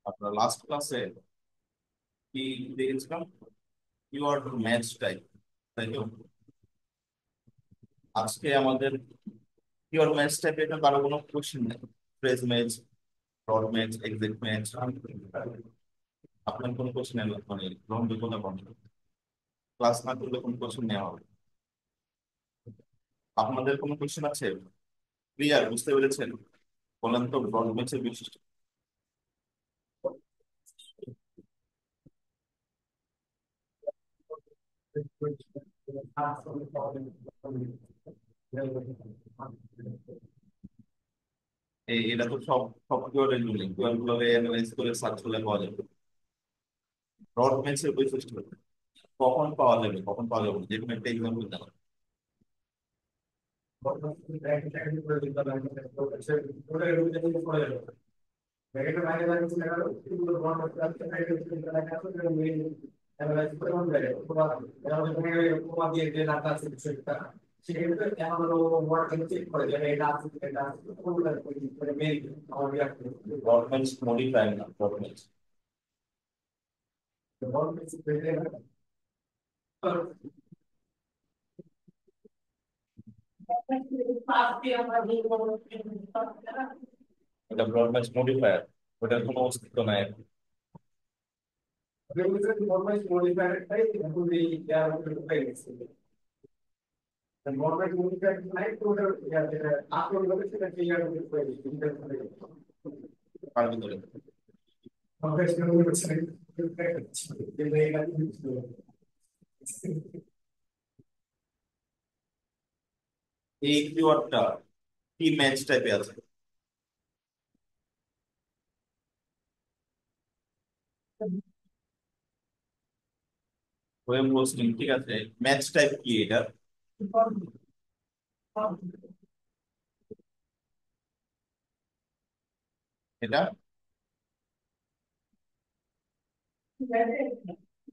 আপনার লাস্ট ক্লাসে কি দেখেছিলাম, কিওয়ার্ড ম্যাচ টাইপ, তাই তো? আজকে আমাদের কিওয়ার্ড ম্যাচ টাইপে এটা কারো কোনো কোশ্চেন নেই। Phrase match, dot match, exact match, আপনার কোনো কোশ্চেন মানে গ্রহণযোগ্য না বন্ধ, ক্লাস না করলে কোনো কোশ্চেন নেওয়া হবে? আপনাদের কোনো কোশ্চেন আছে? ক্লিয়ার, বুঝতে পেরেছেন? বলেন তো ডট ম্যাচের বৈশিষ্ট্য। এটা তো সব সব কিওয়ার্ডের মিলিং, কিওয়ার্ড গুলোকে অ্যানালাইজ করে সার্চ করলে পাওয়া যাবে। ডট ম্যাচের বৈশিষ্ট্য কখন পাওয়া যাবে, কখন পাওয়া যাবে না? যে কোনো একটা এক্সাম্পল দেন। ডট ম্যাচ মডিফায়ার না, ডট ম্যাচ। এটা ডট ম্যাচ মডিফায়ার, ওটার কোনো অস্তিত্ব নাই এখন। কার ভিতরে এই কিওয়ার্ডটা কি ম্যাচ টাইপে আছে? ওয়েব হোস্টিং, ঠিক আছে। ম্যাচ টাইপ কি এটা? এটা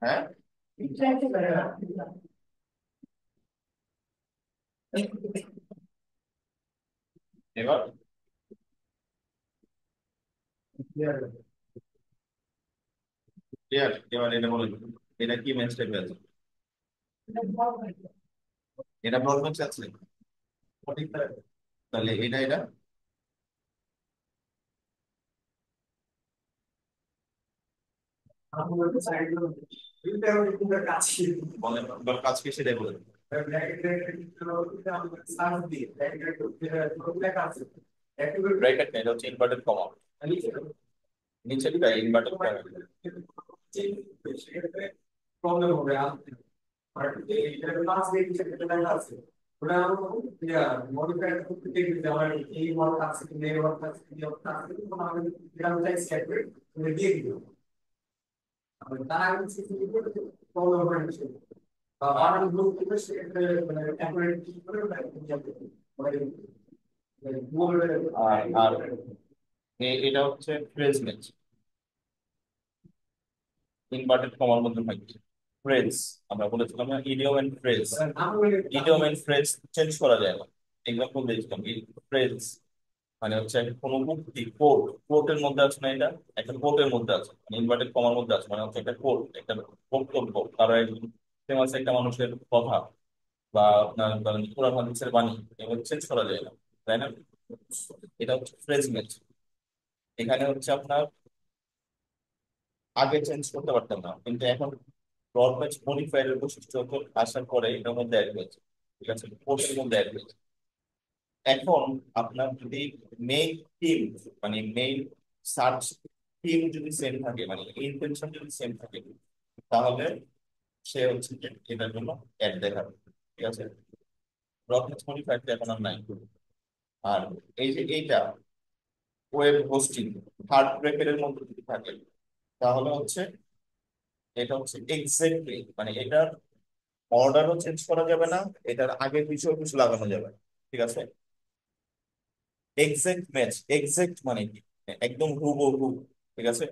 হ্যাঁ, এবার ক্লিয়ার, এবার এটা বলেন, এটা কি ম্যাচ টাইপে আছে? এটা ব্রড ম্যাচ আছে, তাহলে এটা এটা বলেন, এবার কাজ কি সেটাই বলেন। ব্র্যাকেট না, এটা হচ্ছে ইনভার্টেড কমা, নিচেরটা ইনভার্টেড কমা। আর এটা হচ্ছে ফ্রেজ ম্যাচ, ইনভার্টেড কমার মধ্যে থাকছে ফ্রেজ। আমরা বলেছিলাম না, idiom and phrase. Idiom and phrase change করা যায় না। এক্সাম্পল দিয়েছিলাম, ফ্রেজ মানে হচ্ছে একটা কোনো উক্তি, কোড, কোর্টের মধ্যে আছে না, এটা একটা কোর্টের মধ্যে আছে, মানে ইনভার্টেড কমার মধ্যে আছে, মানে হচ্ছে একটা কোড, একটা বক্তব্য, তারা ফেমাস একটা মানুষের কথা বা আপনার ধরেন কোরআন হাদিসের বাণী, এগুলো চেঞ্জ করা যায় না, তাই না? এটা হচ্ছে ফ্রেজ ম্যাচ। এখানে হচ্ছে আপনার আগে চেঞ্জ করতে পারতাম না, কিন্তু এখন ব্রড ম্যাচ মডিফায়ারের বৈশিষ্ট্য আসার পরে এটার মধ্যে অ্যাড হয়েছে, ঠিক আছে, কোর্সের মধ্যে অ্যাড হয়েছে। এখন আপনার যদি মেইন থিম, মানে মেইন সার্চ থিম যদি সেম থাকে, মানে ইন্টেনশন যদি সেম থাকে, তাহলে সে হচ্ছে যে এটার জন্য অ্যাড দেখাবে, ঠিক আছে। ব্রড ম্যাচ মডিফায়ারটা এখন আর নাই। আর এই যে এইটা ওয়েব হোস্টিং থার্ড ব্র্যাকেটের মধ্যে যদি থাকে, তাহলে হচ্ছে এটা হচ্ছে এক্স্যাক্টলি, মানে এটার অর্ডারও চেঞ্জ করা যাবে না, এটার আগে পিছু কিছু লাগানো যাবে না, ঠিক আছে। এক্সাক্ট ম্যাচ, এক্সাক্ট মানে কি? একদম হুবহু, ঠিক আছে।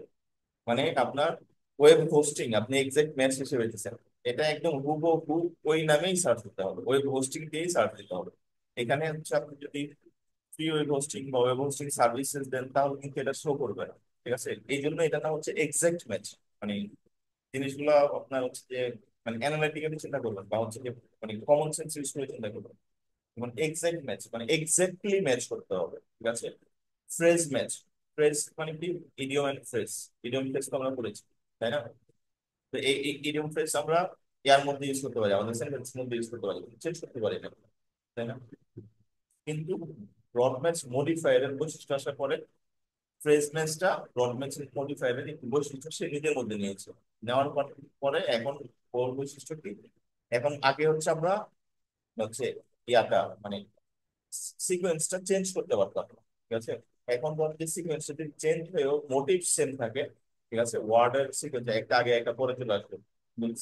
মানে আপনার ওয়েব হোস্টিং আপনি এক্সাক্ট ম্যাচ হিসেবে দিচ্ছেন, এটা একদম হুবহু ওই নামেই সার্চ দিতে হবে, ওয়েব হোস্টিং দিয়েই সার্চ দিতে হবে। এখানে হচ্ছে আপনি যদি ফ্রি ওয়েব হোস্টিং বা ওয়েব হোস্টিং সার্ভিসেস দেন, তাহলে কিন্তু এটা শো করবে না। ঠিক আছে, এই জন্য এটা না হচ্ছে এক্সাক্ট ম্যাচ। মানে জিনিসগুলো আপনার হচ্ছে যে মানে অ্যানালিটিক্যালি চিন্তা করবেন বা হচ্ছে যে মানে কমন সেন্স ইউজ করে চিন্তা করবেন। মানে এক্সাক্ট ম্যাচ মানে এক্স্যাক্টলি ম্যাচ করতে হবে, ঠিক আছে। ফ্রেজ ম্যাচ, ফ্রেজ মানে কি, idiom and phrase. Idiom phrase তো আমরা পড়েছি, তাই না? তো এই ইডিয়ম ফ্রেজ আমরা ইয়ার মধ্যে ইউজ করতে পারি, আমাদের সেন্টেন্সের মধ্যে ইউজ করতে পারি, চেঞ্জ করতে পারি না, তাই না? কিন্তু ব্রড ম্যাচ মডিফায়ারের বৈশিষ্ট্য আসার পরে ফ্রেজ ম্যাচটা ব্রড ম্যাচ মডিফায়ারের একটি বৈশিষ্ট্য সে নিজের মধ্যে নিয়েছে। নেওয়ার পরে এখন ওর বৈশিষ্ট্য কি, এখন আগে হচ্ছে আমরা হচ্ছে ইয়াটা মানে সিকোয়েন্সটা চেঞ্জ করতে পারতাম না, ঠিক আছে। এখন ধর যে সিকোয়েন্স যদি চেঞ্জ হয়েও মোটিভ সেম থাকে, ঠিক আছে, ওয়ার্ডের সিকোয়েন্স একটা আগে একটা পরে চলে আসবে, means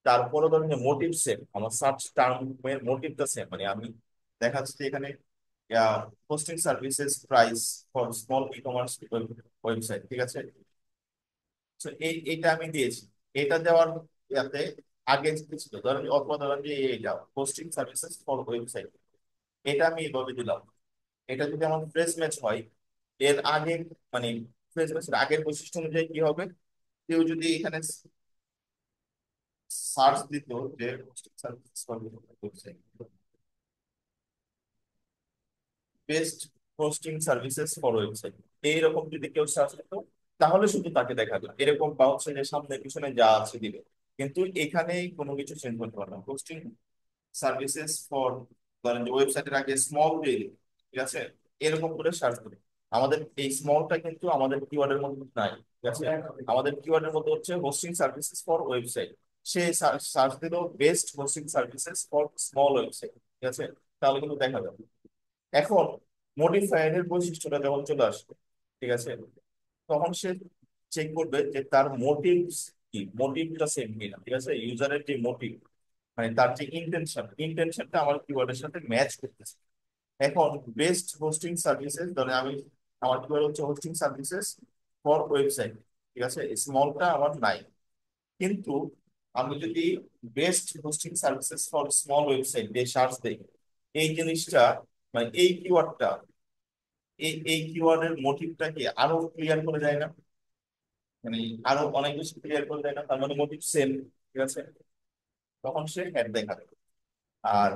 তারপরে ধরেন যে মোটিভ সেম, আমার সার্চ টার্মের মোটিভটা সেম, মানে আমি দেখা যাচ্ছে যে এখানে hosting services price for small e commerce website, ঠিক আছে। তো এইটা আমি দিয়েছি, এটা দেওয়ার ইয়াতে আগে যেটা ছিল ধরেন অথবা ধরেন যে এইটা হোস্টিং সার্ভিসেস ফর ওয়েবসাইট, এটা আমি এভাবে দিলাম। এটা যদি আমার ফ্রেশ ম্যাচ হয়, এর আগে মানে ফ্রেশ ম্যাচের আগের বৈশিষ্ট্য অনুযায়ী কি হবে, কেউ যদি এখানে সার্চ দিত যে best hosting services for website, এইরকম যদি কেউ সার্চ দিত, তাহলে শুধু তাকে দেখাবে, এরকম বাউন্সারের সামনে পিছনে যা আছে দিবে। কিন্তু এখানে কোনো কিছু চেঞ্জ করতে পারবে না। হোস্টিং সার্ভিসেস ফর, ধরেন যে ওয়েবসাইটের আগে স্মল দিয়ে দিবে, ঠিক আছে, এরকম করে সার্চ করি। আমাদের এই স্মলটা কিন্তু আমাদের কিওয়ার্ডের মধ্যে নাই, ঠিক আছে। আমাদের কিওয়ার্ডের মধ্যে হচ্ছে হোস্টিং সার্ভিসেস ফর ওয়েবসাইট, সে সার্চ দিল best hosting services for small website, ঠিক আছে, তাহলে কিন্তু দেখা যাবে। এখন মডিফায়ারের বৈশিষ্ট্যটা যখন চলে আসবে, ঠিক আছে, তখন সে চেক করবে যে তার মোটিভ কি, মোটিভটা সেম কিনা, ঠিক আছে, ইউজারের যে মোটিভ মানে তার যে ইন্টেনশনটা আমার কিওয়ার্ডের সাথে ম্যাচ করতেছে। এখন বেস্ট হোস্টিং সার্ভিসেস ধরে আমি, আমার কিওয়ার্ড হচ্ছে হোস্টিং সার্ভিসেস ফর ওয়েবসাইট, ঠিক আছে, স্মলটা আমার নাই। কিন্তু আমি যদি best hosting services for small website দিয়ে সার্চ দিই, এই জিনিসটা মানে এই কিওয়ার্ডটা, এই কিওয়ার্ডের মোটিভটাকে আরো ক্লিয়ার করে দেয় না, মানে আরো অনেক বেশি ক্লিয়ার করে দেয় না, তার মানে মোটিভ সেম, ঠিক আছে, তখন সে হ্যাড দেখাবে। আর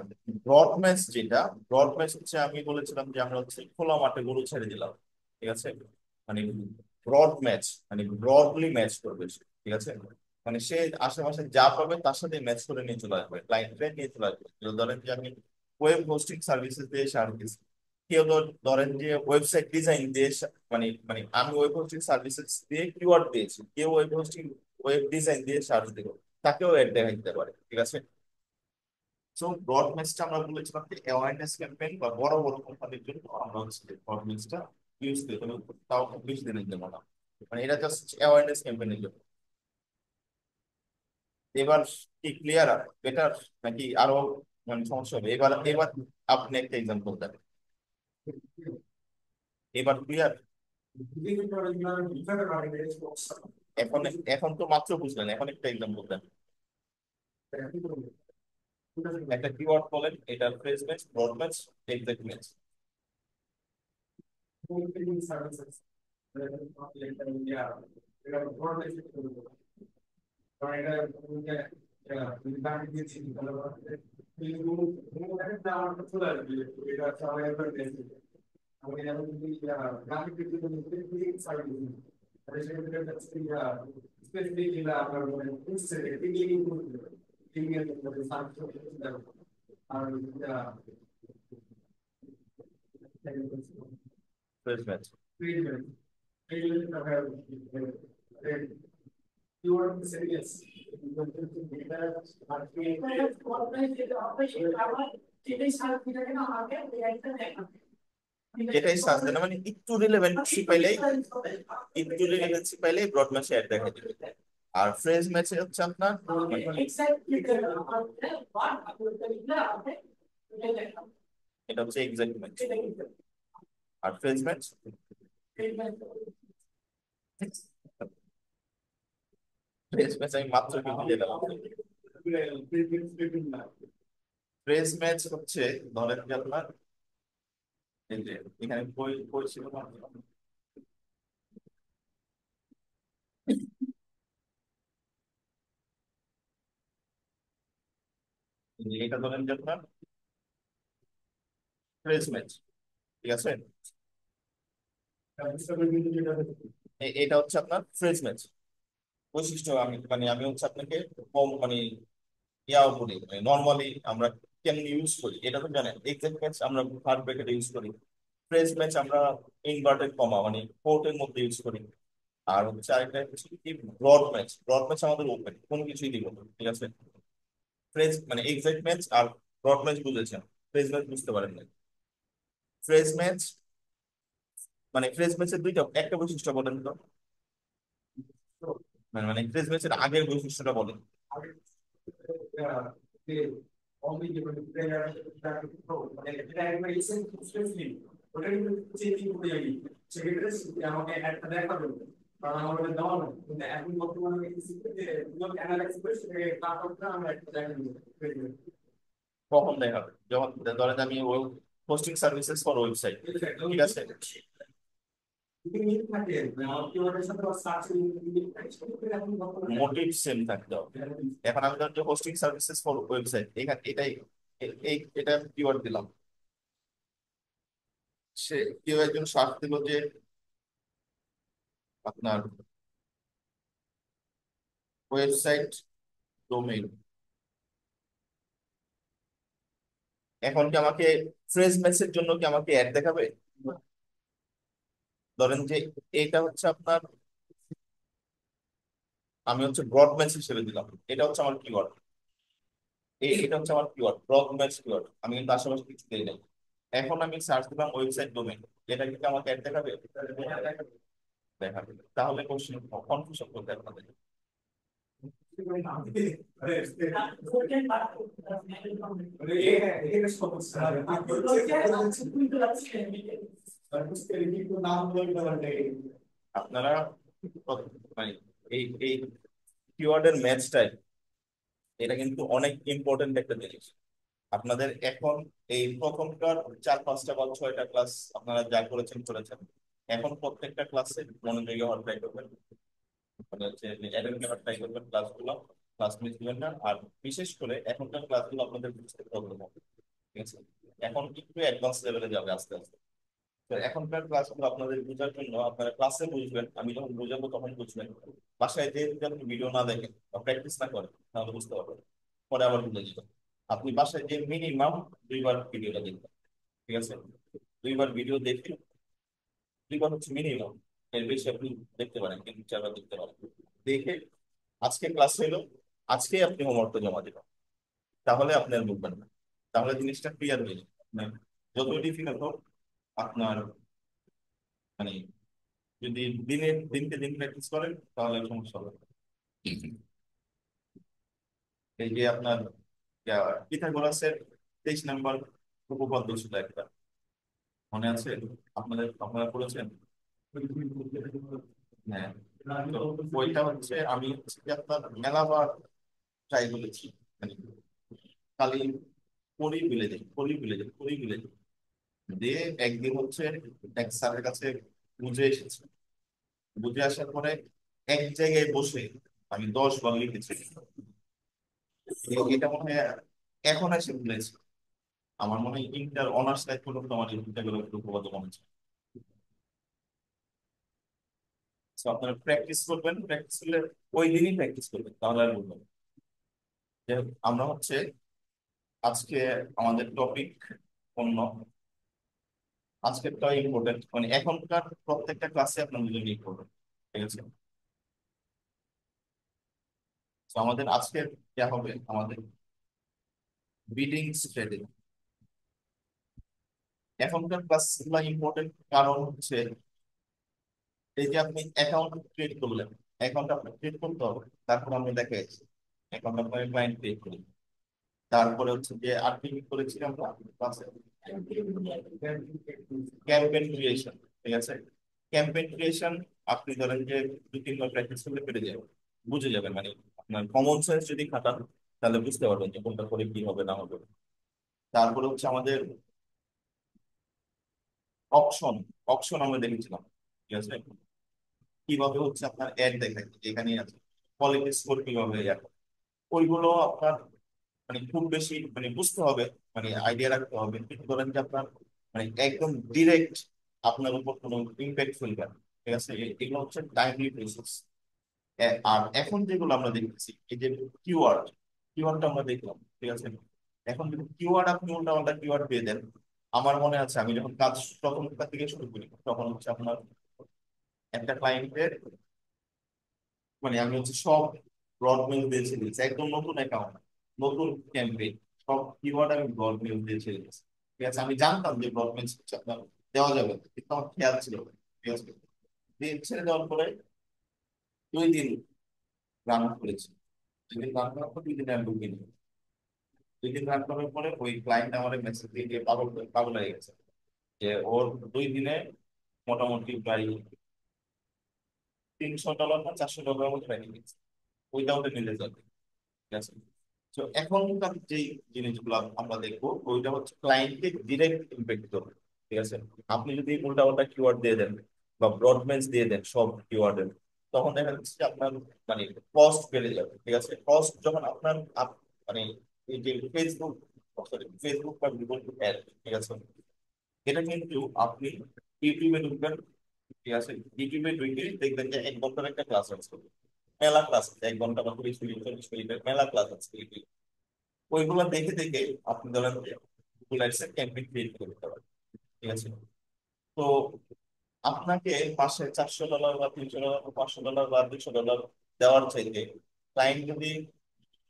ব্রড ম্যাচ যেটা, ব্রড ম্যাচ হচ্ছে আমি বলেছিলাম যে আমরা হচ্ছে খোলা মাঠে গরু ছেড়ে দিলাম, ঠিক আছে, মানে ব্রড ম্যাচ মানে ব্রডলি ম্যাচ করবে সে, ঠিক আছে, মানে সে আশেপাশে যা পাবে তার সাথে ম্যাচ করে নিয়ে চলে আসবে, ক্লায়েন্টে নিয়ে চলে আসবে। ধরেন যে আমি ওয়েব হোস্টিং সার্ভিসেস দিয়ে সার্ভিস, কেউ ধরেন যে ওয়েবসাইট ডিজাইন দিয়ে মানে মানে আমি ওয়েব হোস্টিং সার্ভিসেস দিয়ে কিওয়ার্ড দিয়েছি, কেউ ওয়েব হোস্টিং ওয়েব ডিজাইন দিয়ে সার্চ দিল, তাকেও অ্যাড দেখা দিতে পারে, ঠিক আছে। সো ব্রড ম্যাচটা আমরা বলেছিলাম যে অ্যাওয়ারনেস ক্যাম্পেইন বা বড় বড় কোম্পানির জন্য আমরা হচ্ছে ব্রড ম্যাচটা ইউজ করি, তবে তাও খুব বেশি দিনের জন্য না, মানে এটা জাস্ট অ্যাওয়ারনেস ক্যাম্পেইনের জন্য। এবার কি ক্লিয়ার, বেটার নাকি আরো মানে সমস্যা হবে? এবার এবার আপনি একটা এক্সাম্পল দেন, এবার ক্লিয়ার। এখন এখন তো মাত্র বুঝলেন, এখন একটা এক্সাম্পল দেন, একটা কিওয়ার্ড বলেন, এটা phrase match, broad match, exact match. Phrase match, যেটাই সার্চ দেন মানে একটু রিলেভেন্সি পাইলেই, একটু রিলেভেন্সি পাইলেই ব্রড ম্যাচে অ্যাড দেখা দিবে। আর ফ্রেজ ম্যাচে হচ্ছে আপনার এটা হচ্ছে এক্সাক্ট ম্যাচ। আর ফ্রেজ ম্যাচ, ফ্রেজ ম্যাচ আমি মাত্র কি বুঝে গেলাম। ফ্রেজ ম্যাচ হচ্ছে ধরেন যে আপনার এই যে এখানে বই বই ছিল না? এটা ধরেন যে আপনার ফ্রেশ ম্যাচ, ঠিক আছে। এটা হচ্ছে আপনার ফ্রেশ ম্যাচ বৈশিষ্ট্য। আমি হচ্ছে আপনাকে কম ইয়াও করি, নর্মালি আমরা কেমন ইউজ করি এটা তো জানেন। এক্সাক্ট ম্যাচ আমরা থার্ড ব্র্যাকেটে ইউজ করি, ফ্রেশ ম্যাচ আমরা ইনভার্টেড কমা কোটের মধ্যে ইউজ করি। আর হচ্ছে আরেকটা হচ্ছে কি ব্রড ম্যাচ আমাদের ওপেন, কোনো কিছুই দিব না, ঠিক আছে। ফ্রেজ এক্সাক্ট ম্যাচ আর ব্রড ম্যাচ বুঝেছেন, ফ্রেজ ম্যাচ বুঝতে পারেন না। ফ্রেজ ম্যাচ ফ্রেজ ম্যাচের দুইটা, একটা বৈশিষ্ট্য বলেন তো, ফ্রেজ ম্যাচের আগের বৈশিষ্ট্যটা বলেন। কখন দেখা হবে? যখন ধরেন আমি হোস্টিং সার্ভিসেস ফর ওয়েবসাইট, ঠিক আছে। মোটিভ সেম থাকতে হবে। এখন আমি ধরেন যে হোস্টিং সার্ভিসেস ফর ওয়েবসাইট, এখানে এটা কিওয়ার্ড দিলাম। সে কেউ একজন সার্চ দিল যে আপনার ওয়েবসাইট ডোমেইন। এখন কি আমাকে ফ্রেজ ম্যাচের জন্য কি আমাকে অ্যাড দেখাবে? ধরেন যে এটা হচ্ছে আপনার, আমি হচ্ছে ব্রড ম্যাচ হিসেবে দিলাম, এটা হচ্ছে আমার কিওয়ার্ড। এটা হচ্ছে আমার কিওয়ার্ড, ব্রড ম্যাচ কিওয়ার্ড। আমি কিন্তু আশেপাশে কিছু দিই নাই। এখন আমি সার্চ দিলাম ওয়েবসাইট ডোমেইন, এটা কিন্তু আমাকে অ্যাড দেখাবে? দেখাবে। তাহলে কোশ্চেন কনফিউশন করতে আপনাদের। আপনারা মানে এই এই কিওয়ার্ডের ম্যাচটাই, এটা কিন্তু অনেক ইম্পর্টেন্ট একটা জিনিস আপনাদের। এখন এই প্রথমকার 4-5টা বা 6টা ক্লাস আপনারা যা করেছেন করেছেন, এখন প্রত্যেকটা ক্লাসে মনোযোগী হওয়ার ট্রাই করবেন। হচ্ছে অ্যাটেন্ড করার ট্রাই করবেন ক্লাসগুলো, ক্লাস মিস দিবেন না। আর বিশেষ করে এখনকার ক্লাসগুলো আপনাদের বুঝতে প্রবলেম হবে, ঠিক আছে। এখন একটু অ্যাডভান্স লেভেলে যাবে আস্তে আস্তে। তো এখনকার ক্লাসগুলো আপনাদের বোঝার জন্য আপনারা ক্লাসে বুঝবেন, আমি যখন বোঝাবো তখন বুঝবেন। বাসায় যে যদি আপনি ভিডিও না দেখেন বা প্র্যাকটিস না করেন তাহলে বুঝতে পারবেন, পরে আবার বুঝে যাবেন। আপনি বাসায় যে মিনিমাম 2বার ভিডিওটা দেখবেন, ঠিক আছে। 2বার ভিডিও দেখে, 2বার হচ্ছে মিনিমাম, এর বেশি আপনি দেখতে পারেন, কিন্তু 4বার দেখতে পারেন। দেখে আজকে ক্লাস হলো, আজকে আপনি হোমওয়ার্কটা জমা দেবেন, তাহলে আপনি আর বুঝবেন না। তাহলে জিনিসটা ক্লিয়ার হয়ে যাবে। যত ডিফিকাল্ট হোক আপনার, মানে যদি দিনকে দিন প্র্যাকটিস করেন তাহলে সমস্যা হবে না। এই যে আপনার পিথাগোরাসের 23 নম্বর উপপাদ্য ছিল একটা, মনে আছে? আপনারা পড়েছেন? হ্যাঁ। তো ওইটা হচ্ছে আমি হচ্ছে কি আপনার মেলাবার ট্রাই করেছি, মানে খালি পড়ি বিলে যাই দিয়ে একদিন হচ্ছে এক স্যারের কাছে বুঝে এসেছি। বুঝে আসার পরে এক জায়গায় বসে আমি 10 বার লিখেছি। এটা মনে হয় এখন এসে ভুলেছি। আমার মনে হয় ইন্টার অনার্স লাইফ পর্যন্ত আমার এই দুইটা একটু উপপাদ্য মনে ছিল। তো আপনারা প্র্যাকটিস করবেন, প্র্যাকটিস করলে ওই দিনই প্র্যাকটিস করবেন, তাহলে আর বলবেন। যে আমরা হচ্ছে আজকে আমাদের টপিক অন্য, আজকেরটা ইম্পর্টেন্ট, এখনকার প্রত্যেকটা ক্লাসে আপনার জন্য ইম্পর্টেন্ট, ঠিক আছে। তো আমাদের আজকের যা হবে আমাদের বিডিং স্ট্র্যাটেজি। এখনকার ক্লাসগুলো ইম্পর্টেন্ট কারণ হচ্ছে এই যে আপনি অ্যাকাউন্ট ক্রিয়েট করলেন, অ্যাকাউন্ট আপনার ক্রিয়েট করতে হবে, তারপর আমি দেখাচ্ছি অ্যাকাউন্ট আপনার ক্লায়েন্ট ক্রিয়েট করি। তারপরে হচ্ছে যে আর কি কি করেছি আমরা ক্লাসে, ক্যাম্পেইন ক্রিয়েশন, ঠিক আছে। ক্যাম্পেইন ক্রিয়েশন আপনি ধরেন যে 2-3 বার প্র্যাকটিস করলে পেরে যাবেন, বুঝে যাবেন। আপনার কমন সেন্স যদি খাটান তাহলে বুঝতে পারবেন যে কোনটা করে কি হবে না হবে। তারপরে হচ্ছে আমাদের অপশন, আমরা দেখেছিলাম, ঠিক আছে। কিভাবে হচ্ছে আপনার অ্যাড দেখায়, এখানেই আছে কোয়ালিটি স্কোর কিভাবে ওইগুলো আপনার মানে খুব বেশি মানে বুঝতে হবে, মানে আইডিয়া রাখতে হবে, কিন্তু ধরেন যে আপনার মানে একদম ডিরেক্ট আপনার উপর কোনো ইম্প্যাক্ট ফেলবে না। ঠিক আছে, এগুলো হচ্ছে টাইমলি প্রসেস। আর এখন যেগুলো আমরা দেখতেছি, এই যে কিওয়ার্ড, কিওয়ার্ডটা আমরা দেখলাম, ঠিক আছে। এখন যদি কিওয়ার্ড আপনি উল্টা পাল্টা কিওয়ার্ড পেয়ে দেন, আমার মনে আছে আমি যখন কাজ প্রথমটা থেকে শুরু করি, তখন হচ্ছে আপনার একটা ক্লায়েন্টের মানে আমি হচ্ছে সব ব্রড মেল দিয়ে ছেড়ে দিচ্ছি, একদম নতুন অ্যাকাউন্ট, নতুন ক্যাম্পেইন, সব কিওয়ার্ড আমি ব্রড মেল দিয়ে ছেড়ে দিচ্ছি। ঠিক আছে, আমি জানতাম যে ব্রড মেল আপনার দেওয়া যাবে না, কিন্তু আমার খেয়াল ছিল না। ঠিক আছে, দিয়ে ছেড়ে দেওয়ার পরে 2 দিন রান করেছি। 2 দিন রান করার পর 2 দিন আমি বুকিং, 2 দিন রান করার পরে ওই ক্লায়েন্ট আমার মেসেজ দিয়ে দিয়ে পাগল পাগল হয়ে গেছে যে ওর 2 দিনে মোটামুটি প্রায় $300 না $400 মতো পেয়ে গেছে উইদাউট এনি রেজাল্ট। ঠিক আছে, তো এখনকার যে জিনিসগুলো আমরা দেখবো ওইটা হচ্ছে ক্লায়েন্টকে ডিরেক্ট ইম্প্যাক্ট করবে। ঠিক আছে, আপনি যদি উল্টা উল্টা কিওয়ার্ড দিয়ে দেন বা ব্রডম্যান্স দিয়ে দেন সব কিওয়ার্ডের, তখন দেখা যাচ্ছে যে আপনার মানে কস্ট বেড়ে যাবে। ঠিক আছে, কস্ট যখন আপনার মানে এই যে ফেসবুক, সরি ফেসবুক বা গুগল অ্যাড, ঠিক আছে, এটা কিন্তু আপনি ইউটিউবে ঢুকবেন। ঠিক আছে, ইউটিউবে ঢুকে দেখবেন যে 1 ঘন্টার একটা ক্লাস আছে, মেলা ক্লাস আছে, 1 ঘন্টা বা 30 মিনিট 40 মিনিটের মেলা ক্লাস আছে ইউটিউবে। ওইগুলো দেখে দেখে আপনি ধরেন যে গুগল অ্যাডসের ক্যাম্পেইন ক্রিয়েট করতে পারেন। ঠিক আছে, তো আপনাকে মাসে $400 বা $300 বা $500 বা $200 দেওয়ার চাইতে ক্লায়েন্ট যদি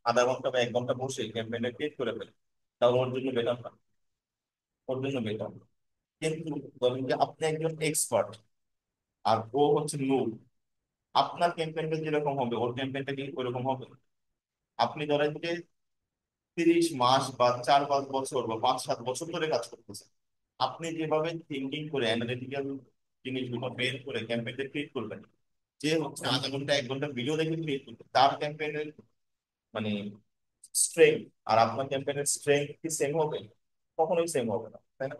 আধা ঘন্টা বা 1 ঘন্টা বসে ক্যাম্পেইনটা ক্রিয়েট করে ফেলে, তাহলে ওর জন্য বেটার না, ওর জন্য বেটার। কিন্তু ধরেন যে আপনি একজন এক্সপার্ট আর ও হচ্ছে নূর, আপনার ক্যাম্পেইনটা যেরকম হবে ওর ক্যাম্পেইনটা কি ওইরকম হবে? আপনি ধরেন যে 30 মাস বা 4-5 বছর বা 5-7 বছর ধরে কাজ করতেছেন, আপনি যেভাবে থিঙ্কিং করে অ্যানালিটিক্যাল জিনিসগুলো বের করে ক্যাম্পেইনটা ক্রিয়েট করবেন, যে হচ্ছে আধা ঘন্টা 1 ঘন্টা ভিডিও দেখে ক্রিয়েট করবে, তার ক্যাম্পেইনের মানে স্ট্রেংথ আর আপনার ক্যাম্পেইনের স্ট্রেংথ কি সেম হবে? কখনোই সেম হবে না, তাই না?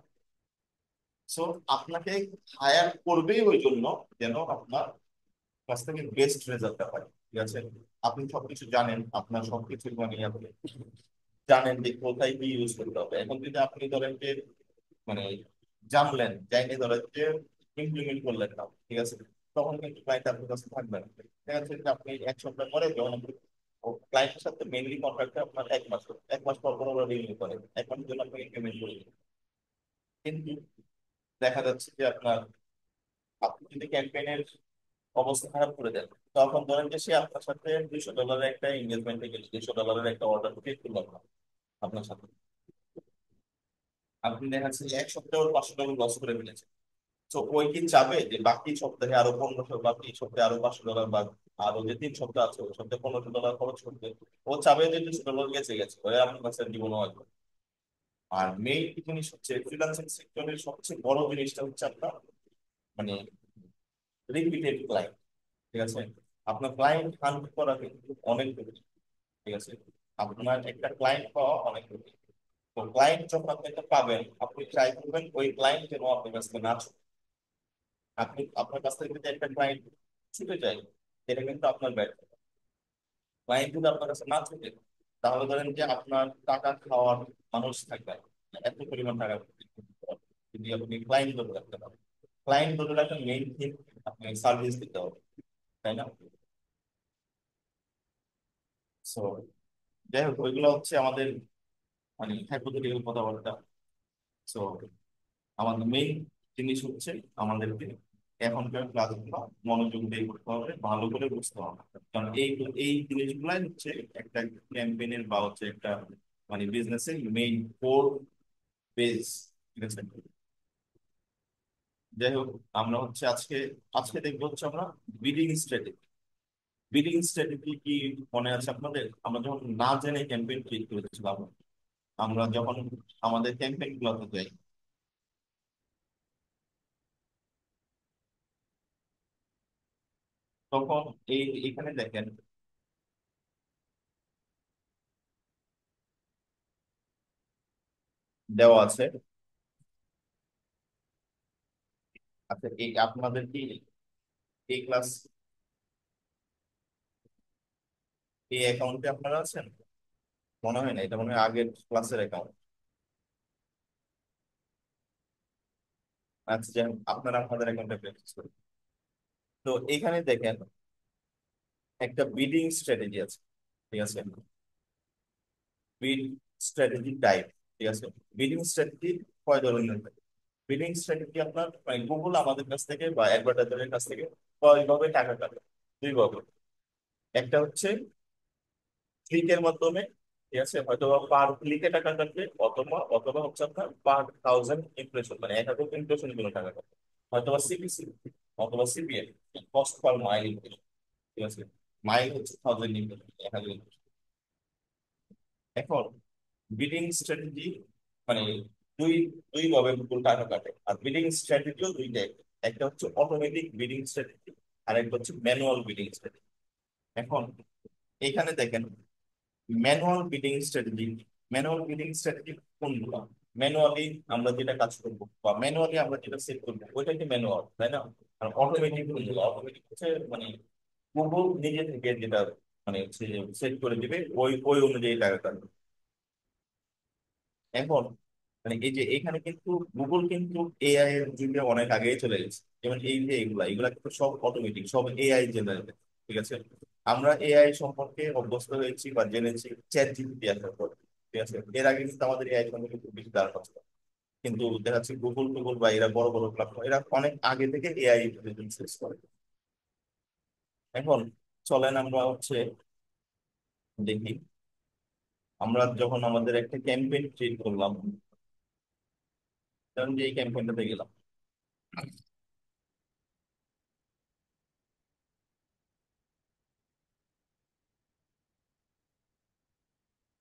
সো আপনাকে হায়ার করবেই ওই জন্য যেন আপনার কাছ থেকে বেস্ট রেজাল্টটা পাই। ঠিক আছে, আপনি সবকিছু জানেন, আপনার সবকিছু মানে আপনি জানেন যে কোথায় কি ইউজ করতে হবে। এখন যদি আপনি ধরেন যে মানে জানলেন জাইনে ধরেন যে ইমপ্লিমেন্ট করলেন না, ঠিক আছে, তখন কিন্তু ক্লায়েন্ট আপনার কাছে থাকবে না। দেখা যাচ্ছে যে আপনি 1 সপ্তাহ পরে যখন ক্লায়েন্টের সাথে মেনলি কন্ট্রাক্টে আপনার 1 মাস, 1 মাস পর পর ওরা রিনিউ করে, 1 মাসের জন্য আপনাকে পেমেন্ট করে দিবে। কিন্তু দেখা যাচ্ছে যে আপনার আপনি যদি ক্যাম্পেইনের অবস্থা খারাপ করে দেন, তখন ধরেন যে সে আপনার সাথে $200 একটা এঙ্গেজমেন্টে গেল, $200 একটা অর্ডার ক্রিয়েট করলো আপনার সাথে, আপনি দেখা যাচ্ছে যে 1 সপ্তাহে ওর $500 লস করে ফেলেছে। তো ওই কি চাবে যে বাকি সপ্তাহে আরো 1500, বাকি সপ্তাহে আরো $500 বা আরো যে 3 সপ্তাহ আছে ওই সপ্তাহে $1500 খরচ করবে? ও চাবে যে $200 গেছে গেছে, ওই আপনার কাছে জীবনও আসবে। আর মেইন জিনিস হচ্ছে ফ্রিল্যান্সিং সেক্টরের সবচেয়ে বড় জিনিসটা হচ্ছে আপনার মানে রিপিটেড ক্লায়েন্ট। ঠিক আছে, আপনার ক্লায়েন্ট হান্ট করা কিন্তু অনেক কঠিন। ঠিক আছে, আপনার একটা ক্লায়েন্ট পাওয়া অনেক কঠিন। তো ক্লায়েন্ট যখন আপনি একটা পাবেন, আপনি ট্রাই করবেন ওই ক্লায়েন্ট যেন আপনার কাছ থেকে না ছুটে। আপনি আপনার কাছ থেকে যদি একটা ক্লায়েন্ট ছুটে যায়, এটা কিন্তু আপনার ব্যর্থ। ক্লায়েন্ট যদি আপনার কাছে না ছুটে, তাহলে ধরেন যে আপনার টাকা খাওয়ার মানুষ থাকবে না। এত পরিমাণ টাকা যদি আপনি ক্লায়েন্ট ধরে রাখতে পারেন, ক্লায়েন্ট ধরে রাখার মেইন থিং আপনি সার্ভিস দিতে হবে, তাই না? সো যাই হোক, ওইগুলো হচ্ছে আমাদের মানে হাইপোথেটিক্যাল কথাবার্তা। সো আমাদের মেইন জিনিস হচ্ছে আমাদেরকে এখনকার ক্লাসগুলো মনোযোগ দিয়ে করতে হবে, ভালো করে বুঝতে হবে। কারণ এই এই জিনিসগুলাই হচ্ছে একটা ক্যাম্পেইনের বা হচ্ছে একটা মানে বিজনেসের মেইন কোর বেস। ঠিক আছে, যাই হোক, আমরা হচ্ছে আজকে আজকে দেখবো হচ্ছে আমরা বিডিং স্ট্র্যাটেজি। বিডিং স্ট্র্যাটেজি কি মনে আছে আপনাদের? আমরা যখন না জেনে ক্যাম্পেইন ক্রিয়েট করেছিলাম, আমরা যখন আমাদের ক্যাম্পেইন গুলোতে যাই, তখন এই এখানে দেখেন দেওয়া আছে। আচ্ছা, এই আপনাদের কি এই ক্লাস এই অ্যাকাউন্টে আপনারা আছেন? মনে হয় না, এটা মনে হয় আগের ক্লাসের অ্যাকাউন্ট। আচ্ছা যাই হোক, আপনারা আপনাদের অ্যাকাউন্টে প্র্যাকটিস করুন। তো এখানে দেখেন একটা বিডিং স্ট্র্যাটেজি আছে, ঠিক আছে? বিড স্ট্র্যাটেজি টাইপ, ঠিক আছে? বিডিং স্ট্র্যাটেজি কয় ধরনের থাকে? বিডিং স্ট্র্যাটেজি আপনার মানে গুগল আমাদের কাছ থেকে বা অ্যাডভার্টাইজারের কাছ থেকে কয়ভাবে টাকা কাটে? দুই ভাবে। একটা হচ্ছে ক্লিকের মাধ্যমে, ঠিক আছে, হয়তো পার ক্লিকে টাকা কাটবে, অথবা অথবা হচ্ছে আপনার পার থাউজেন্ড ইমপ্রেশন, মানে 1000 ইমপ্রেশনের জন্য টাকা কাটবে, হয়তো বা সিপিসি, অথবা CPL, cost per mile impression, ঠিক আছে? মাইল হচ্ছে 1000 ইমপ্রেশন, 1000 impression। এখন বিডিং স্ট্র্যাটেজি মানে দুই দুই ভাবে গুগল টাকা কাটে, আর বিডিং স্ট্র্যাটেজিও দুই টাইপের। একটা হচ্ছে অটোমেটিক বিডিং স্ট্র্যাটেজি, আর একটা হচ্ছে ম্যানুয়াল বিডিং স্ট্র্যাটেজি। এখন এখানে দেখেন manual bidding strategy, manual bidding strategy কোনগুলো? ম্যানুয়ালি আমরা যেটা কাজ করবো বা ম্যানুয়ালি আমরা যেটা সেট করবো ওইটা কি ম্যানুয়াল, তাই না? আর অটোমেটিক কোনগুলো? অটোমেটিক হচ্ছে মানে গুগল নিজে থেকে যেটা মানে হচ্ছে সেট করে দিবে, ওই ওই অনুযায়ী টাকা কাটবে। এখন মানে এই যে এখানে কিন্তু গুগল কিন্তু এআই এর যুগে অনেক আগেই চলে গেছে। যেমন এই যে এগুলা এগুলা কিন্তু সব অটোমেটিক, সব এআই জেনারেটেড, ঠিক আছে? আমরা এআই সম্পর্কে অভ্যস্ত হয়েছি বা জেনেছি চ্যাট জিপিটি আসার পর, ঠিক আছে? এর আগে কিন্তু আমাদের এআই সম্পর্কে খুব বেশি ধারণা ছিল না। কিন্তু দেখা যাচ্ছে গুগল টুগল বা এরা বড় বড় প্ল্যাটফর্ম, এরা অনেক আগে থেকে এআই ইন্টেলিজেন্স ইউজ করে। এখন চলেন আমরা হচ্ছে দেখি, আমরা যখন আমাদের একটা ক্যাম্পেইন ক্রিয়েট করলাম, যেমন যে এই ক্যাম্পেইনটাতে গেলাম,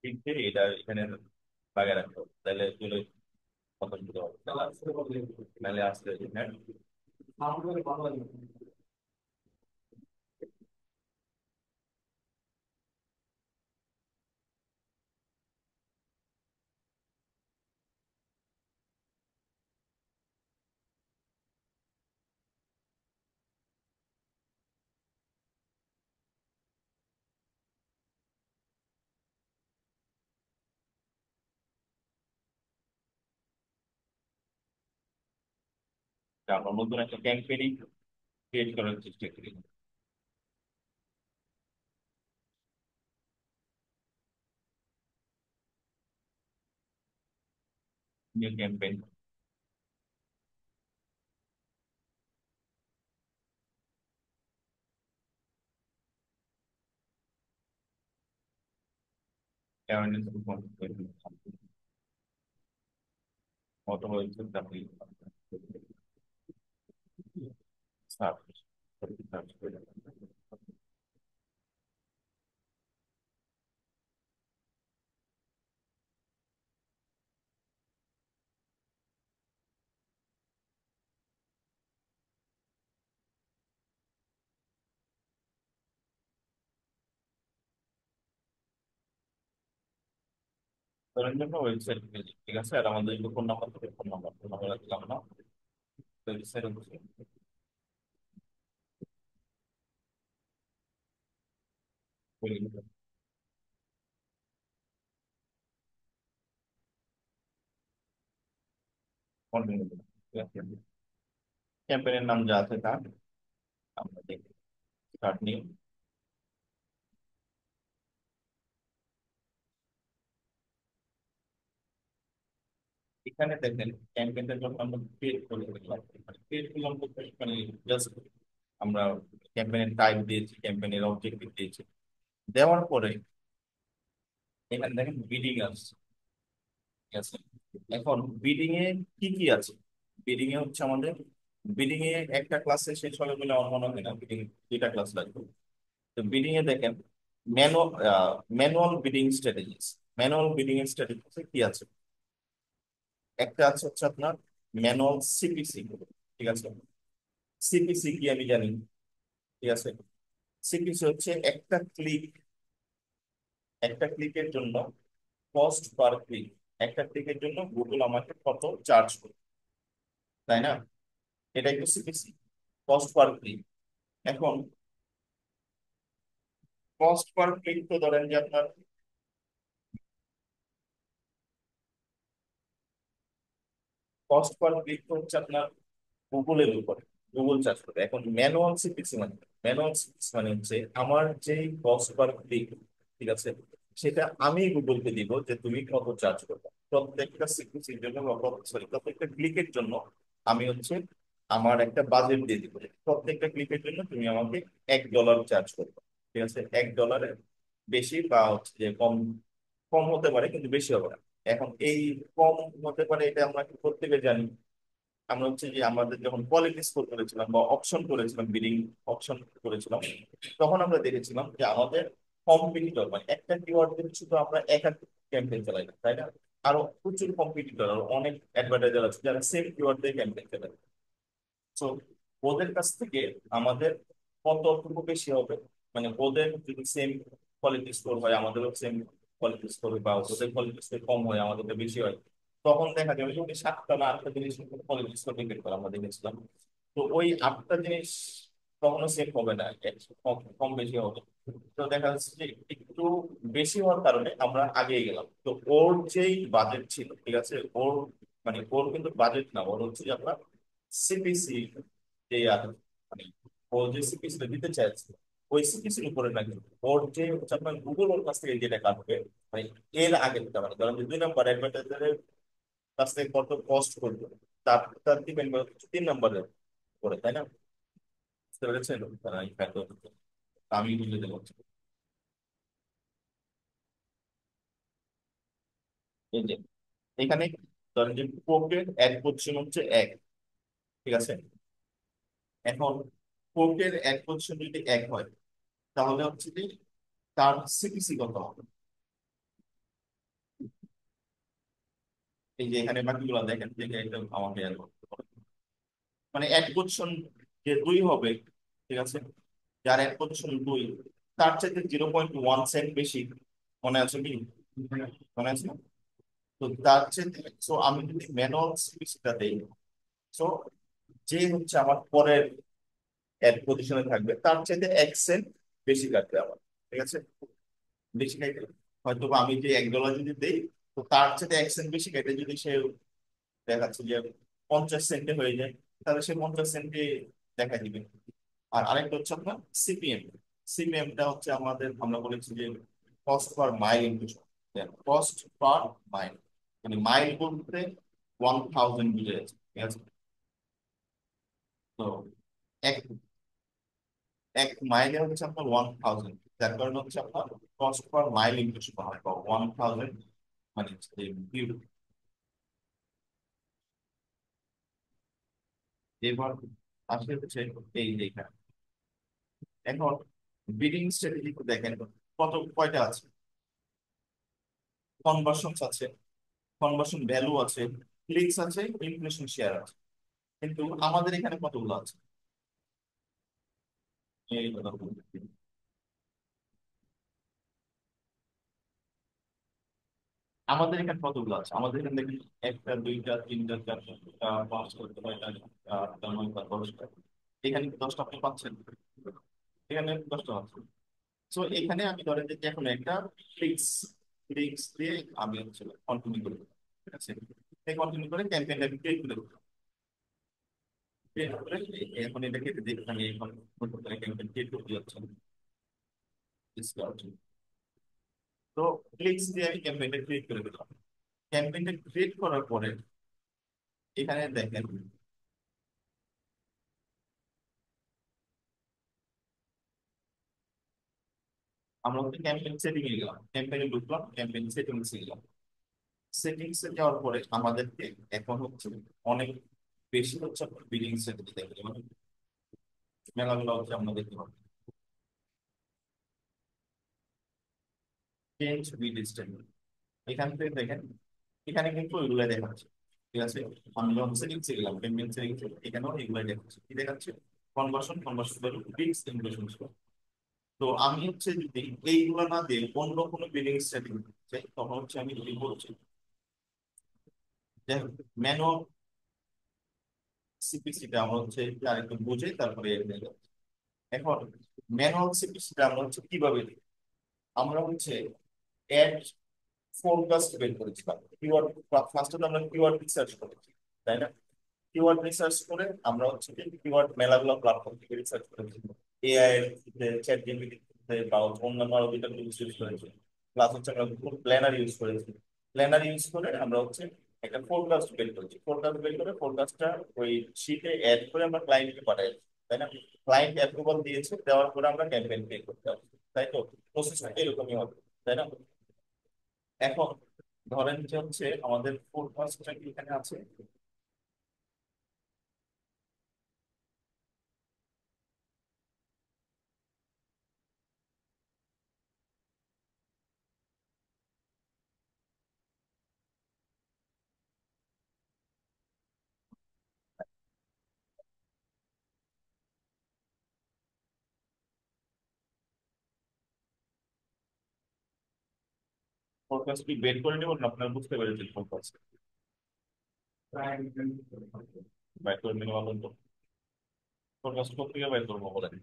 ঠিক আছে, এটা এখানে লাগিয়ে রাখতে হবে, তাহলে চলে কত সুবিধা হবে, নাহলে আসতে হ্যাঁ। তা আমরা নতুন একটা ক্যাম্পেইন ক্রিয়েট করার চেষ্টা করি। নিউ ক্যাম্পেইন, অ্যাওয়ারনেস, অথবা হচ্ছে আপনি সার্চ, সার্চ করে করার জন্য ওয়েবসাইট, ঠিক আছে? আর আমাদের যে ফোন নাম্বার থেকে ফোন নাম্বার দিলাম না, ওয়েবসাইট হচ্ছে ক্যাম্পেইনের নাম যা আছে তা আমরা দেখি, স্টার্ট নিউ। এখানে দেখেন ক্যাম্পেইনটা যখন আমরা ক্রিয়েট করে দিলাম, ক্রিয়েট করলাম বলতে মানে জাস্ট আমরা ক্যাম্পেইনের টাইপ দিয়েছি, ক্যাম্পেইনের অবজেক্টিভ দিয়েছি, দেওয়ার পরে এখানে দেখেন বিডিং আসছে, ঠিক আছে? এখন বিডিং এ কি কি আছে? বিডিং এ হচ্ছে আমাদের, বিডিং এ একটা ক্লাসে শেষ হবে বলে আমার মনে হয় না, বিডিং দুইটা ক্লাস লাগবে। তো বিডিং এ দেখেন manual manual bidding strategies, manual bidding strategies কি আছে? একটা আছে হচ্ছে আপনার ম্যানুয়াল সিপিসি, ঠিক আছে? সিপিসি কি আমি জানি, ঠিক আছে? সিপিসি হচ্ছে একটা ক্লিকের জন্য কস্ট পার ক্লিক, একটা ক্লিকের জন্য গুগল আমাকে কত চার্জ করে, তাই না? এটা একটু সিপিসি, কস্ট পার ক্লিক। এখন কস্ট পার ক্লিক তো ধরেন যে আপনার কস্ট পার ক্লিক হচ্ছে আপনার গুগলের উপরে, গুগল চার্জ করবে। এখন ম্যানুয়াল সিপিসি মানে, ম্যানুয়াল সিপিসি মানে হচ্ছে আমার যে কস্ট পার ক্লিক, ঠিক আছে, সেটা আমি গুগলকে দিব যে তুমি কত চার্জ করবে প্রত্যেকটা সিপিসির জন্য, বা সরি প্রত্যেকটা ক্লিকের জন্য। আমি হচ্ছে আমার একটা বাজেট দিয়ে দিব যে প্রত্যেকটা ক্লিকের জন্য তুমি আমাকে $1 চার্জ করবে। ঠিক আছে, $1 বেশি বা হচ্ছে যে কম, কম হতে পারে কিন্তু বেশি হবে না। এখন এই কম হতে পারে এটা আমরা প্রত্যেকে জানি। আমরা হচ্ছে যে আমাদের যখন কোয়ালিটি স্কোর করেছিলাম বা অপশন করেছিলাম, বিডিং অপশন করেছিলাম, তখন আমরা দেখেছিলাম যে আমাদের কম্পিটিটর মানে একটা কিওয়ার্ড দিয়ে শুধু আমরা এক এক ক্যাম্পেইন চালাই না, তাই না? আরো প্রচুর কম্পিটিটর, আরো অনেক অ্যাডভার্টাইজার আছে যারা সেম কিওয়ার্ড দিয়ে ক্যাম্পেইন চালায়। তো ওদের কাছ থেকে আমাদের কতটুকু বেশি হবে, মানে ওদের যদি সেম কোয়ালিটি স্কোর হয় আমাদেরও সেম কোয়ালিটি স্কোর, বা ওদের কোয়ালিটি স্কোর কম হয় আমাদেরটা বেশি হয়, তখন দেখা যাবে যে ওই 7টা না 8টা জিনিস কোয়ালিটি স্কোর ডিপেন্ড করে আমরা দেখেছিলাম। তো ওই 8টা জিনিস কখনো সেম হবে না, কম কম বেশি হবে। তো দেখা যাচ্ছে যে একটু বেশি হওয়ার কারণে আমরা আগিয়ে গেলাম। তো ওর যেই বাজেট ছিল, ঠিক আছে, ওর মানে ওর কিন্তু বাজেট না, ওর হচ্ছে যে আপনার সিপিসি যে মানে ও যে সিপিসি দিতে চাইছে, ওই সিপিসির উপরে না কিন্তু ওর যে হচ্ছে আপনার গুগল ওর কাছ থেকে যেটা কাটবে, মানে এর আগে দিতে পারে, কারণ 2 নম্বর অ্যাডভার্টাইজারের কাছ থেকে কত কস্ট করবে তার তার ডিপেন্ড করে 3 নম্বরের উপরে, তাই না? বুঝতে পেরেছেন? তারা এই factor টা। আমি বুঝে দেবো। এই যে এখানে ধরেন যে কোকের এক পজিশন হচ্ছে 1, ঠিক আছে। এখন কোকের এক পজিশন যদি 1 হয়, তাহলে হচ্ছে যে তার সিপিসি কত হবে? এই যে এখানে বাকিগুলো দেখেন যে এটা আমাকে আর করতে হবে। মানে এক পজিশন যে 2 হবে, ঠিক আছে, যার এক পজিশন 2, তার চাইতে 0.1 সেন্ট বেশি, মনে আছে কি? মনে আছে না? তো তার চাইতে, সো আমি যদি ম্যানুয়াল সিপিসিটা দেই, সো যে হচ্ছে আমার পরের এক পজিশনে থাকবে তার চাইতে 1 সেন্ট বেশি কাটবে আমার, ঠিক আছে, বেশি কাটবে। হয়তো বা আমি যে $1 যদি দেই, তো তার চাইতে 1 সেন্ট বেশি কেটে যদি সে দেখাচ্ছে যে 50 সেন্টে হয়ে যায়, তাহলে সে 50 সেন্টে দেখা দিবে। আর আরেকটা হচ্ছে আপনার সিপিএম। সিপিএমটা হচ্ছে আমাদের, আমরা বলেছি যে cost per mile into, cost per mile, মানে মাইল বলতে 1000 বুঝে যাচ্ছে, ঠিক আছে। তো এক এক মাইলে হচ্ছে আপনার 1000, যার কারণে হচ্ছে আপনার কস্ট পার মাইল ইন্টু হয় 1000, মানে ভিউ। এবার আসলে হচ্ছে এই যে এখানে এখন বিডিং স্ট্র্যাটেজি দেখেন কত কয়টা আছে। কনভার্সন আছে, কনভার্সন ভ্যালু আছে, ক্লিকস আছে, ইমপ্রেশন শেয়ার আছে, কিন্তু আমাদের এখানে কতগুলো আছে? এই কথা বলতে। আমাদের এখানে কতগুলো আছে? আমাদের এখানে দেখেন একটা, দুইটা, তিনটা, চারটা, পাঁচটা, ছয়টা, আটটা, নয়টা, 10টা। এখানে কি 10টা আপনি পাচ্ছেন? এখানে 10টা আছে। তো এখানে আমি ধরেন যে এখন একটা ফিক্স, ফিক্স দিয়ে আমি হচ্ছে কন্টিনিউ করে দেবো, ঠিক আছে। কন্টিনিউ করে ক্যাম্পেইনটা ক্রিয়েট করে দেবো। create করে এখন এটাকে দেখে আমি এখন ক্যাম্পেইন ক্রিয়েট করতে যাচ্ছি। তো ক্লিকস দিয়ে আমি ক্যাম্পেইনটা ক্রিয়েট করে দিলাম। ক্যাম্পেইনটা ক্রিয়েট করার পরে এখানে দেখেন আমরা হচ্ছে ক্যাম্পেইন সেটিং এ গেলাম, ক্যাম্পেইনে ঢুকলাম, ক্যাম্পেইন সেটিংস এ গেলাম। সেটিংস এ যাওয়ার পরে আমাদেরকে এখন হচ্ছে অনেক বেশি হচ্ছে আপনার বিলিং স্ট্র্যাটেজি দেখতে হবে, মানে মেলাগুলো হচ্ছে আমরা দেখতে পাবো। চেঞ্জ বিল স্ট্যান্ডার্ড, এখান থেকে দেখেন এখানে কিন্তু ওইগুলো দেখাচ্ছে, ঠিক আছে। আমি যখন সেটিংস এ গেলাম, ক্যাম্পেইন সেটিংস, এখানেও এগুলো দেখাচ্ছে, কি দেখাচ্ছে? Conversion, conversion value, clicks, impression. তো আমি হচ্ছে যদি এইগুলো না দিয়ে অন্য কোনো বিলিং স্ট্র্যাটেজি চাই, তখন হচ্ছে আমি যদি বলছি যে ম্যানুয়াল সিপিসিটা আমরা হচ্ছে আরেকটু বুঝে তারপরে এর নিয়ে যাবো। এখন ম্যানুয়াল সিপিসিটা আমরা হচ্ছে কিভাবে দিই? আমরা হচ্ছে অ্যাড ফোরকাস্ট বের করেছিলাম কিওয়ার্ড, ফার্স্টে তো আমরা কিওয়ার্ড সার্চ করেছি। তাই না? কিওয়ার্ড রিসার্চ করে আমরা হচ্ছে কি কিওয়ার্ড মেলাগুলো প্ল্যাটফর্ম থেকে রিসার্চ করেছি, এআই এর চ্যাট জিপিটি বা অন্যান্য আরো দুইটা টুলস ইউজ করেছি, প্লাস হচ্ছে আমরা গুগল প্ল্যানার ইউজ করেছি। প্ল্যানার ইউজ করে আমরা হচ্ছে একটা ফোরকাস্ট বের করেছি, ফোরকাস্ট বের করে ফোরকাস্টটা ওই শিটে অ্যাড করে আমরা ক্লায়েন্টকে পাঠাই, তাই না? ক্লায়েন্ট অ্যাপ্রুভাল দিয়েছে, দেওয়ার পরে আমরা ক্যাম্পেইন পে করতে হবে, তাই তো? প্রসেসটা এরকমই হবে, তাই না? এখন ধরেন যে হচ্ছে আমাদের ফোরকাস্টটা কি এখানে আছে, ফোরকাস্ট কি বের করে নেবেন, আপনার বুঝতে পেরেছেন ফোরকাস্ট বের করে নেওয়া বলতো, ফোরকাস্ট করতে গিয়ে বের করবো বলেন।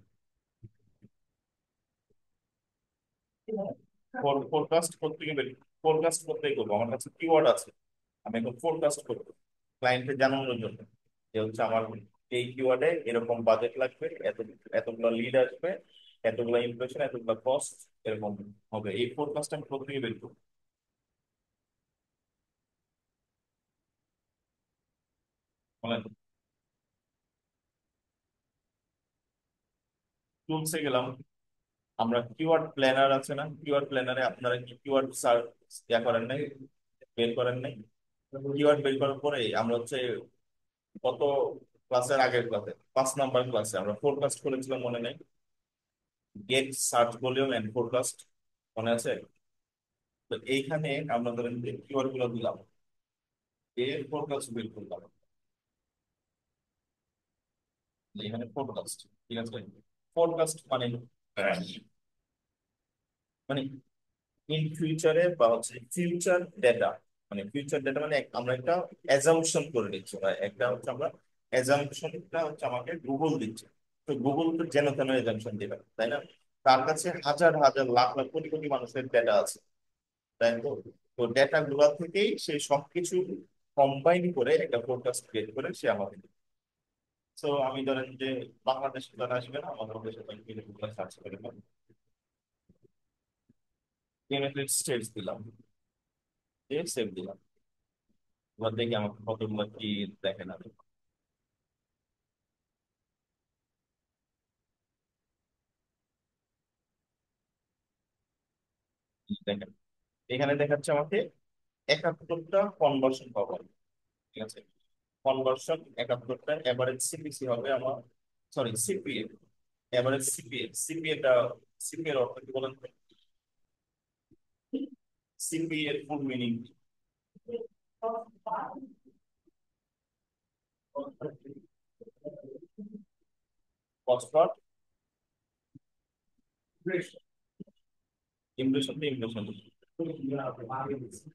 ফোরকাস্ট করতে গিয়ে ফোরকাস্ট করতেই করবো, আমার কাছে কিওয়ার্ড আছে, আমি এখন ফোরকাস্ট করবো ক্লায়েন্টকে জানানোর জন্য যে হচ্ছে আমার এই কিওয়ার্ডে এরকম বাজেট লাগবে, এতগুলো লিড আসবে, এতগুলো ইমপ্রেশন, এতগুলো কস্ট, এরকম হবে। এই ফোরকাস্ট আমি কোথা থেকে বের করবো বলেন? টুলসে গেলাম, আমরা কিওয়ার্ড প্ল্যানার আছে না, কিওয়ার্ড প্ল্যানারে আপনারা কি কিওয়ার্ড সার্চ ইয়া করেন নাই, বের করেন নাই? কিওয়ার্ড বের করার পরে আমরা হচ্ছে কত ক্লাসের আগের ক্লাসে 5 নাম্বার ক্লাসে আমরা ফোরকাস্ট করেছিলাম, মনে নেই? Get search volume and forecast, মনে আছে? তো এইখানে আমরা ধরেন যে কিওয়ার্ড গুলো দিলাম, এর ফোরকাস্ট বের করলাম, এখানে ফোরকাস্ট, ঠিক আছে? ফোরকাস্ট মানে মানে ইন ফিউচারে বা হচ্ছে ফিউচার ডেটা, মানে ফিউচার ডেটা মানে আমরা একটা অ্যাজাম্পশন করে নিচ্ছি, বা একটা হচ্ছে আমরা অ্যাজাম্পশনটা হচ্ছে আমাকে গুগল দিচ্ছে। তো গুগল তো যেন তেন অ্যাজাম্পশন দিবে, তাই না? তার কাছে হাজার হাজার লাখ লাখ কোটি কোটি মানুষের ডেটা আছে, তাই তো? তো ডেটা গুলা থেকেই সে সবকিছু কম্বাইন করে একটা ফোরকাস্ট ক্রিয়েট করে সে আমাকে দিবে। তো আমি ধরেন যে বাংলাদেশে তারা আসবে না, বাংলাদেশে গুগল সার্চ করে ইউনাইটেড স্টেটস দিলাম, দিয়ে সেভ দিলাম। এবার দেখি আমাকে কতগুলো কি দেখে না। দেখেন, এখানে দেখাচ্ছে আমাকে 71টা কনভার্সন পাবো, ঠিক আছে? কনভার্সন 71টা, এভারেজ সিপিসি হবে আমার, সরি সিপিএ, এভারেজ সিপিএ, সিপিএটা, সিপিএ এর অর্থ কি বলেন? সিপিএ এর full meaning cost per impression, impression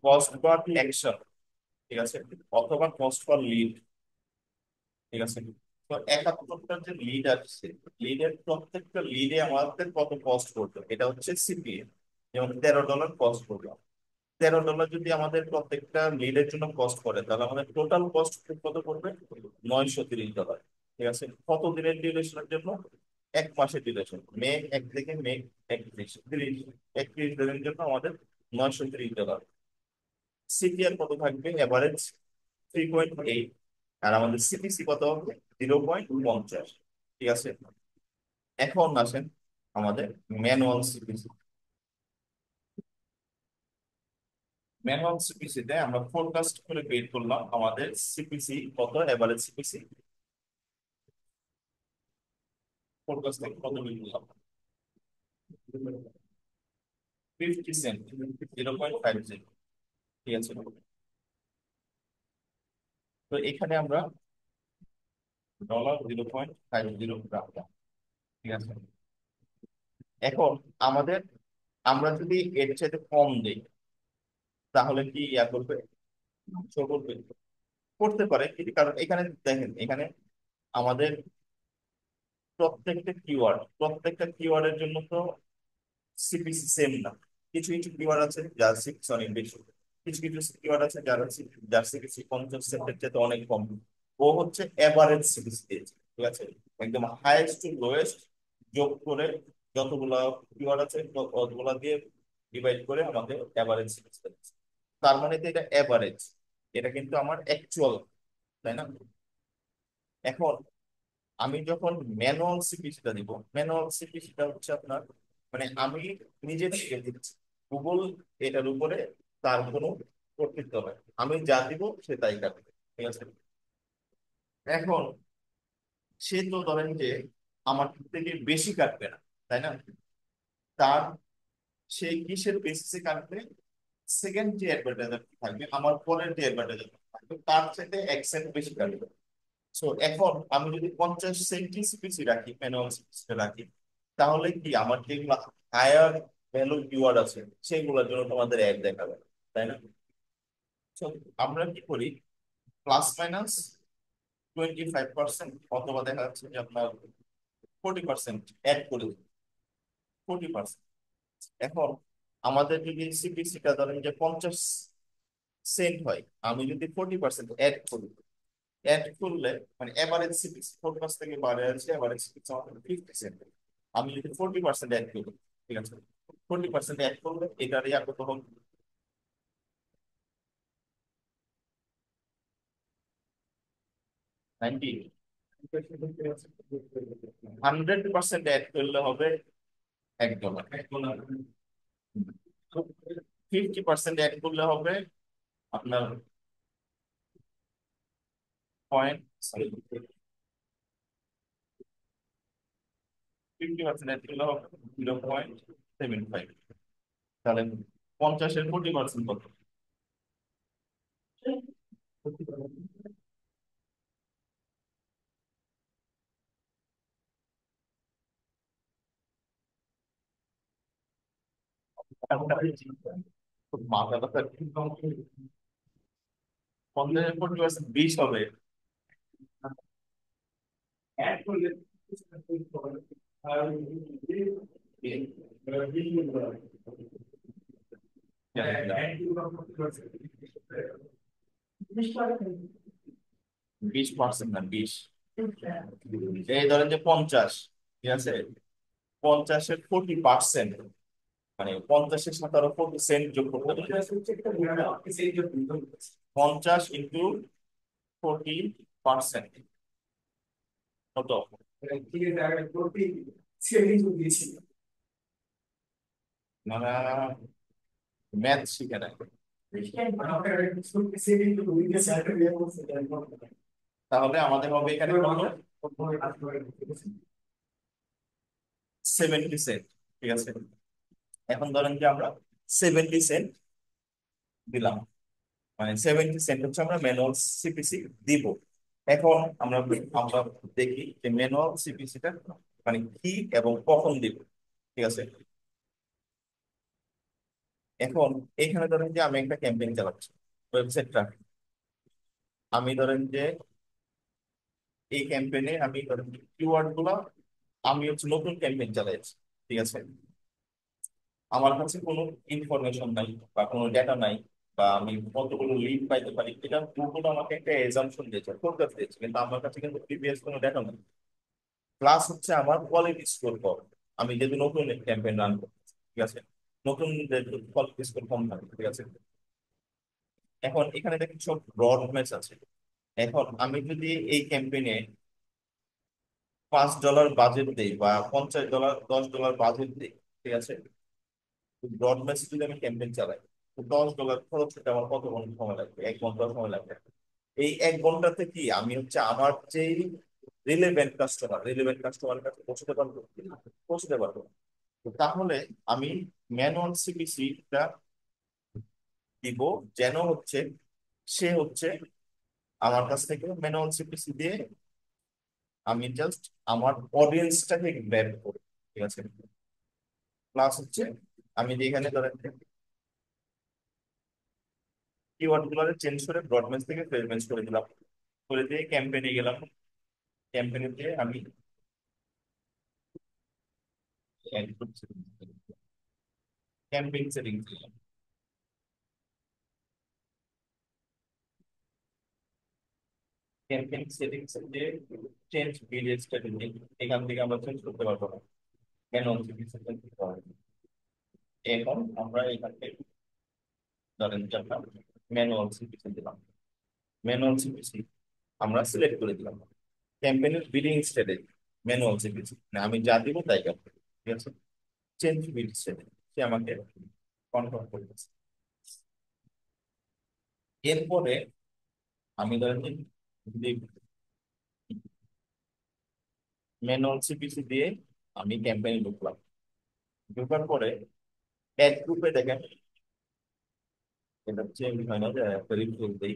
cost per action, ঠিক আছে? অথবা কস্ট পার লিড, ঠিক আছে? তো 71টা যে লিড আসছে, লিডের প্রত্যেকটা লিডে আমাদের কত কস্ট পড়বে, এটা হচ্ছে সিপিএ। যেমন $13 কস্ট পড়বে, $13 যদি আমাদের প্রত্যেকটা লিডের জন্য কস্ট করে, তাহলে আমাদের টোটাল কস্ট কত পড়বে? $930, ঠিক আছে? কত দিনের ডিউরেশনের জন্য? 1 মাসের ডিউরেশন, মে 1 থেকে মে 31, 31 দিনের জন্য আমাদের $930। সিপিআর কত থাকবে এভারেজ? 3.8। আর আমাদের সিপিসি কত হবে? 0.50, ঠিক আছে? এখন আসেন আমাদের ম্যানুয়াল সিপিসি। ম্যানুয়াল সিপিসি তে আমরা ফোরকাস্ট করে বের করলাম আমাদের সিপিসি কত, এভারেজ সিপিসি ফোরকাস্ট থেকে কত বের করলাম? 50 সেন্ট, 0.50, ঠিক আছে? তো এখানে আমরা $0.50 রাখলাম, ঠিক আছে? এখন আমাদের, আমরা যদি এর চাইতে কম দেই তাহলে কি ইয়া করবে, শো করবে? করতে পারে কিন্তু, কারণ এখানে দেখেন, এখানে আমাদের প্রত্যেকটা কিওয়ার্ডের জন্য তো সিপিসি সেম না, কিছু কিছু কিওয়ার্ড আছে যা 6 অনেক বেশি, কিছু কিছু স্কিওয়ার্ড আছে যারা যার সিপিসি 50 সেন্টের চেয়ে অনেক কম। ও হচ্ছে এভারেজ সিপিসি দিয়েছে, ঠিক আছে, একদম হাইয়েস্ট টু লোয়েস্ট যোগ করে যতগুলা কিওয়ার্ড আছে ততগুলা দিয়ে ডিভাইড করে আমাকে এভারেজ সিপিসি দিচ্ছে। তার মানে তো এটা এভারেজ, এটা কিন্তু আমার অ্যাকচুয়াল, তাই না? এখন আমি যখন ম্যানুয়াল সিপিসিটা দিব, ম্যানুয়াল সিপিসিটা হচ্ছে আপনার মানে আমি নিজে থেকে দিচ্ছি, গুগল এটার উপরে তার কোনো কর্তৃত্ব হয়, আমি যা দিব সে তাই কাটবে, ঠিক আছে। এখন সে তো ধরেন যে আমার থেকে বেশি কাটবে না, তাই না? তার সে কিসের বেসিসে কাটবে? সেকেন্ড যে অ্যাডভার্টাইজার থাকবে, আমার পরের যে অ্যাডভার্টাইজার থাকবে তার চাইতে 1 সেন্ট বেশি কাটবে। সো এখন আমি যদি 50 সেন্টি সিপিসি রাখি, ম্যানুয়াল সিপিসি রাখি, তাহলে কি আমার যেগুলো হায়ার ভ্যালু কিওয়ার্ড আছে সেগুলোর জন্য তোমাদের অ্যাড দেখাবে, তাই না? So, আমরা কি করি, +-25% অথবা দেখা যাচ্ছে যে আপনার 40% অ্যাড করে দিই, 40%। এখন আমাদের যদি সিপিসিটা ধরেন যে 50 সেন্ট হয়, আমি যদি 40% অ্যাড করি, অ্যাড করলে মানে এভারেজ সিপিসি 4 থেকে বাড়ে আছে, এভারেজ সিপিসি আমাদের 50 সেন্ট। আমি যদি 40% অ্যাড করি, ঠিক আছে, 40% অ্যাড করলে এটার ইয়া কত হবে? 90। 100% অ্যাড করলে হবে $1। 50% অ্যাড করলে হবে আপনার পয়েন্ট, 50% অ্যাড করলে হবে 0.75। তাহলে 50-এর 40% কত? মাথা ব্যথা। 50-এর 40% 20 হবে। জানি না। 20% না, 20। এই ধরেন যে 50, ঠিক আছে, 50-এর 40%, মানে 50-এর সাথে আরো 40 সেন্ট যোগ করতে হবে। 50 × 40% কত? মানে ম্যাথ শিখে নাই। তাহলে আমাদের হবে এখানে কত? 70 সেন্ট, ঠিক আছে। এখন ধরেন যে আমরা 70 সেন্ট দিলাম, মানে 70 সেন্ট হচ্ছে আমরা ম্যানুয়াল সিপিসি দিব। এখন আমরা আমরা দেখি যে ম্যানুয়াল সিপিসিটা মানে কি এবং কখন দিব, ঠিক আছে। এখন এখানে ধরেন যে আমি একটা ক্যাম্পেইন চালাচ্ছি, ওয়েবসাইট ট্রাফিক। আমি ধরেন যে এই ক্যাম্পেইনে আমি ধরেন কিওয়ার্ড গুলো আমি হচ্ছে নতুন ক্যাম্পেইন চালাচ্ছি, ঠিক আছে। আমার কাছে কোনো ইনফরমেশন নাই বা কোনো ডেটা নাই, বা আমি কতগুলো লিড পাইতে পারি এটা গুগল আমাকে একটা এজাম্পশন দিয়েছে, ফোরকাস্ট দিয়েছে, কিন্তু আমার কাছে কিন্তু প্রিভিয়াস কোনো ডেটা নেই। প্লাস হচ্ছে আমার কোয়ালিটি স্কোর কম, আমি যেহেতু নতুন ক্যাম্পেইন রান করছি, ঠিক আছে, নতুন কোয়ালিটি স্কোর কম থাকে, ঠিক আছে। এখন এখানে দেখেন সব ব্রড ম্যাচ আছে। এখন আমি যদি এই ক্যাম্পেইনে $5 বাজেট দেই বা $50, $10 বাজেট দিই, ঠিক আছে, ব্রড ম্যাচ যদি আমি ক্যাম্পেইন চালাই, তো $10 খরচ করতে আমার কত ঘন্টা সময় লাগবে? 1 ঘন্টা সময় লাগবে। এই 1 ঘন্টাতে কি আমি হচ্ছে আমার যেই রিলেভেন্ট কাস্টমার কাছে পৌঁছতে পারবো? পৌঁছতে পারবো না। তো তাহলে আমি ম্যানুয়াল সিপিসিটা দিব, যেন হচ্ছে সে হচ্ছে আমার কাছ থেকে ম্যানুয়াল সিপিসি দিয়ে আমি জাস্ট আমার অডিয়েন্সটাকে গ্র্যাব করি, ঠিক আছে। প্লাস হচ্ছে আমি যেখানে ধরেন কিওয়ার্ড গুলো চেঞ্জ করে ব্রডম্যাচ থেকে ফ্রেগমেন্স করে দিলাম, করে দিয়ে ক্যাম্পেইনে গেলাম, ক্যাম্পেইনে আমি ক্যাম্পেইন সেটিংস দিলাম। ক্যাম্পেইন সেটিংস যে চেঞ্জ বিল স্ট্র্যাটেজি, এখান থেকে আমরা চেঞ্জ করতে পারবো না, ম্যানুয়াল সেটিংস করতে হবে। এখন আমরা এখান থেকে ধরেন যে আমরা ম্যানুয়াল সিপিসি দিলাম, ম্যানুয়াল সিপিসি আমরা সিলেক্ট করে দিলাম। ক্যাম্পেইনের বিলিং স্ট্র্যাটেজি ম্যানুয়াল সিপিসি, আমি যা দিব তাই করবে, ঠিক আছে। চেঞ্জ বিল স্ট্র্যাটেজি সে আমাকে কনফার্ম করতেছে। এরপরে আমি ধরেন যে যদি ম্যানুয়াল সিপিসি দিয়ে আমি ক্যাম্পেইনে ঢুকলাম, ঢোকার পরে অ্যাড গ্রুপে দেখেন এটা চেঞ্জ হয় না, যে রিফিল দিই,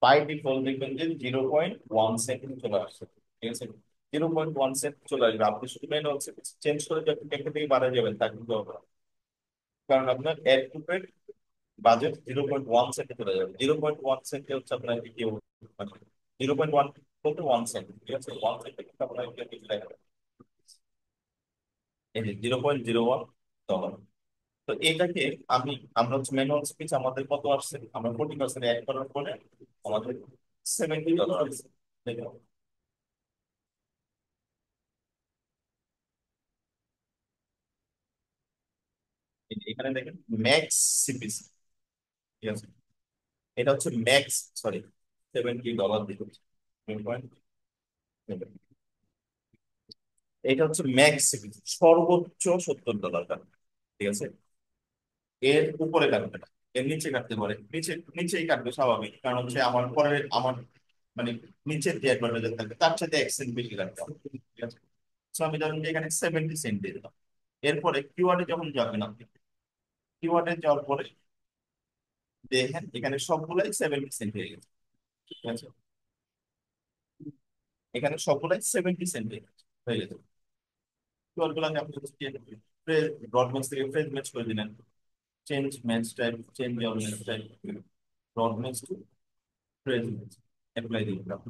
বাই ডিফল্ট দেখবেন যে 0.1 সেকেন্ড চলে আসছে, ঠিক আছে। 0.1 সেকেন্ড চলে আসবে, আপনি শুধু ম্যানুয়াল চেঞ্জ করে যখন একটা থেকে বাড়ায় যাবেন তা কিন্তু হবে না। কারণ আপনার অ্যাড গ্রুপের বাজেট 0.1 সেন্টে চলে যাবে। 0.1 সেন্টে হচ্ছে আপনার কি মানে 0.1 বলতে 1 সেন্ট, ঠিক আছে। 1 সেন্টে কিন্তু আপনার কিছু দেখা যাবে, এই যে 0.01 ডলার। তো এটাকে আমরা হচ্ছে ম্যানুয়াল স্পিচ আমাদের কত আসছে, আমরা 40% অ্যাড করার পরে আমাদের $70 আসছে, দেখুন। এখানে দেখেন ম্যাক্স সিপিসি, ঠিক আছে। এটা হচ্ছে ম্যাক্স, সরি, $70 দিচ্ছে, 7.7। এটা হচ্ছে ম্যাক্স সিপিসি, সর্বোচ্চ $70 কাটবে, ঠিক আছে। এর উপরে কাটবে না, এর নিচে কাটতে পারে, নিচেই কাটবে স্বাভাবিক, কারণ হচ্ছে আমার পরে আমার মানে নিচের যে অ্যাডভার্টাইজার থাকবে তার সাথে 1 সেন্ট বেশি কাটতে হবে, ঠিক আছে। তো আমি ধরুন যে এখানে 70 সেন্ট দিয়ে দিলাম। এরপরে কিওয়ার্ডে যখন যাবেন আপনি, কিওয়ার্ডে যাওয়ার পরে দেখেন এখানে সবগুলাই 70 সেন্ট হয়ে গেছে, ঠিক আছে। এখানে সবগুলাই 70 সেন্ট হয়ে গেছে। কিওয়ার্ড গুলো আপনি ব্রডম্যাচ থেকে ফ্রেজ ম্যাচ করে দিলেন, change match type, change your match type, broad match to phrase match, apply দিয়ে দিলাম,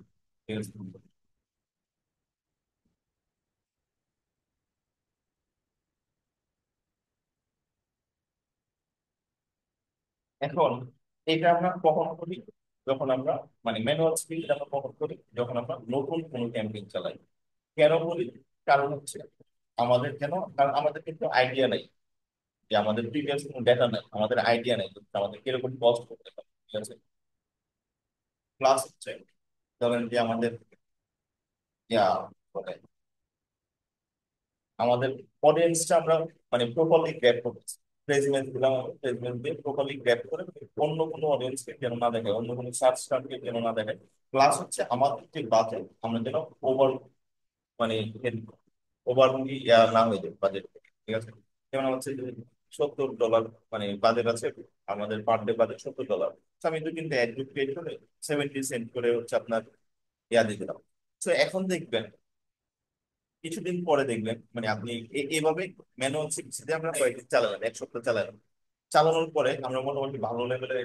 ঠিক আছে। এখন এটা আমরা কখন করি, যখন আমরা মানে ম্যানুয়াল স্পিড আমরা কখন করি, যখন আমরা নতুন কোনো ক্যাম্পেইন চালাই। কেন বলি, কারণ হচ্ছে কারণ আমাদের কিন্তু আইডিয়া নাই, যে আমাদের প্রিভিয়াস কোনো ডেটা নাই, আমাদের আইডিয়া নাই যে আমাদের কিরকম কস্ট করতে পারে, ঠিক আছে। প্লাস হচ্ছে ধরেন যে আমাদের ইয়া বলে, আমাদের অডিয়েন্সটা আমরা মানে প্রপারলি গ্র্যাব করতেছি, প্রেজমেন্ট গুলো প্রেজমেন্ট দিয়ে প্রপারলি গ্র্যাব করে অন্য কোনো অডিয়েন্সকে যেন না দেখায়, অন্য কোনো সার্চ টার্গেট যেন না দেখায়। প্লাস হচ্ছে আমাদের যে বাজেট আমরা যেন ওভার মানে ওভার না হয়ে যায় বাজেট, ঠিক আছে। যেমন হচ্ছে যে $70 মানে বাজেট আছে, আমাদের পার ডে বাজেট $70। আমি তো কিন্তু অ্যাড ক্রিয়েট করে 70 সেন্ট করে হচ্ছে আপনার দিয়ে দিলাম। তো এখন দেখবেন কিছুদিন পরে দেখবেন মানে আপনি এভাবে ম্যানুয়াল সিক্সিতে আমরা কয়েকদিন চালালাম, 1 সপ্তাহ চালালাম, চালানোর পরে আমরা মোটামুটি ভালো লেভেলের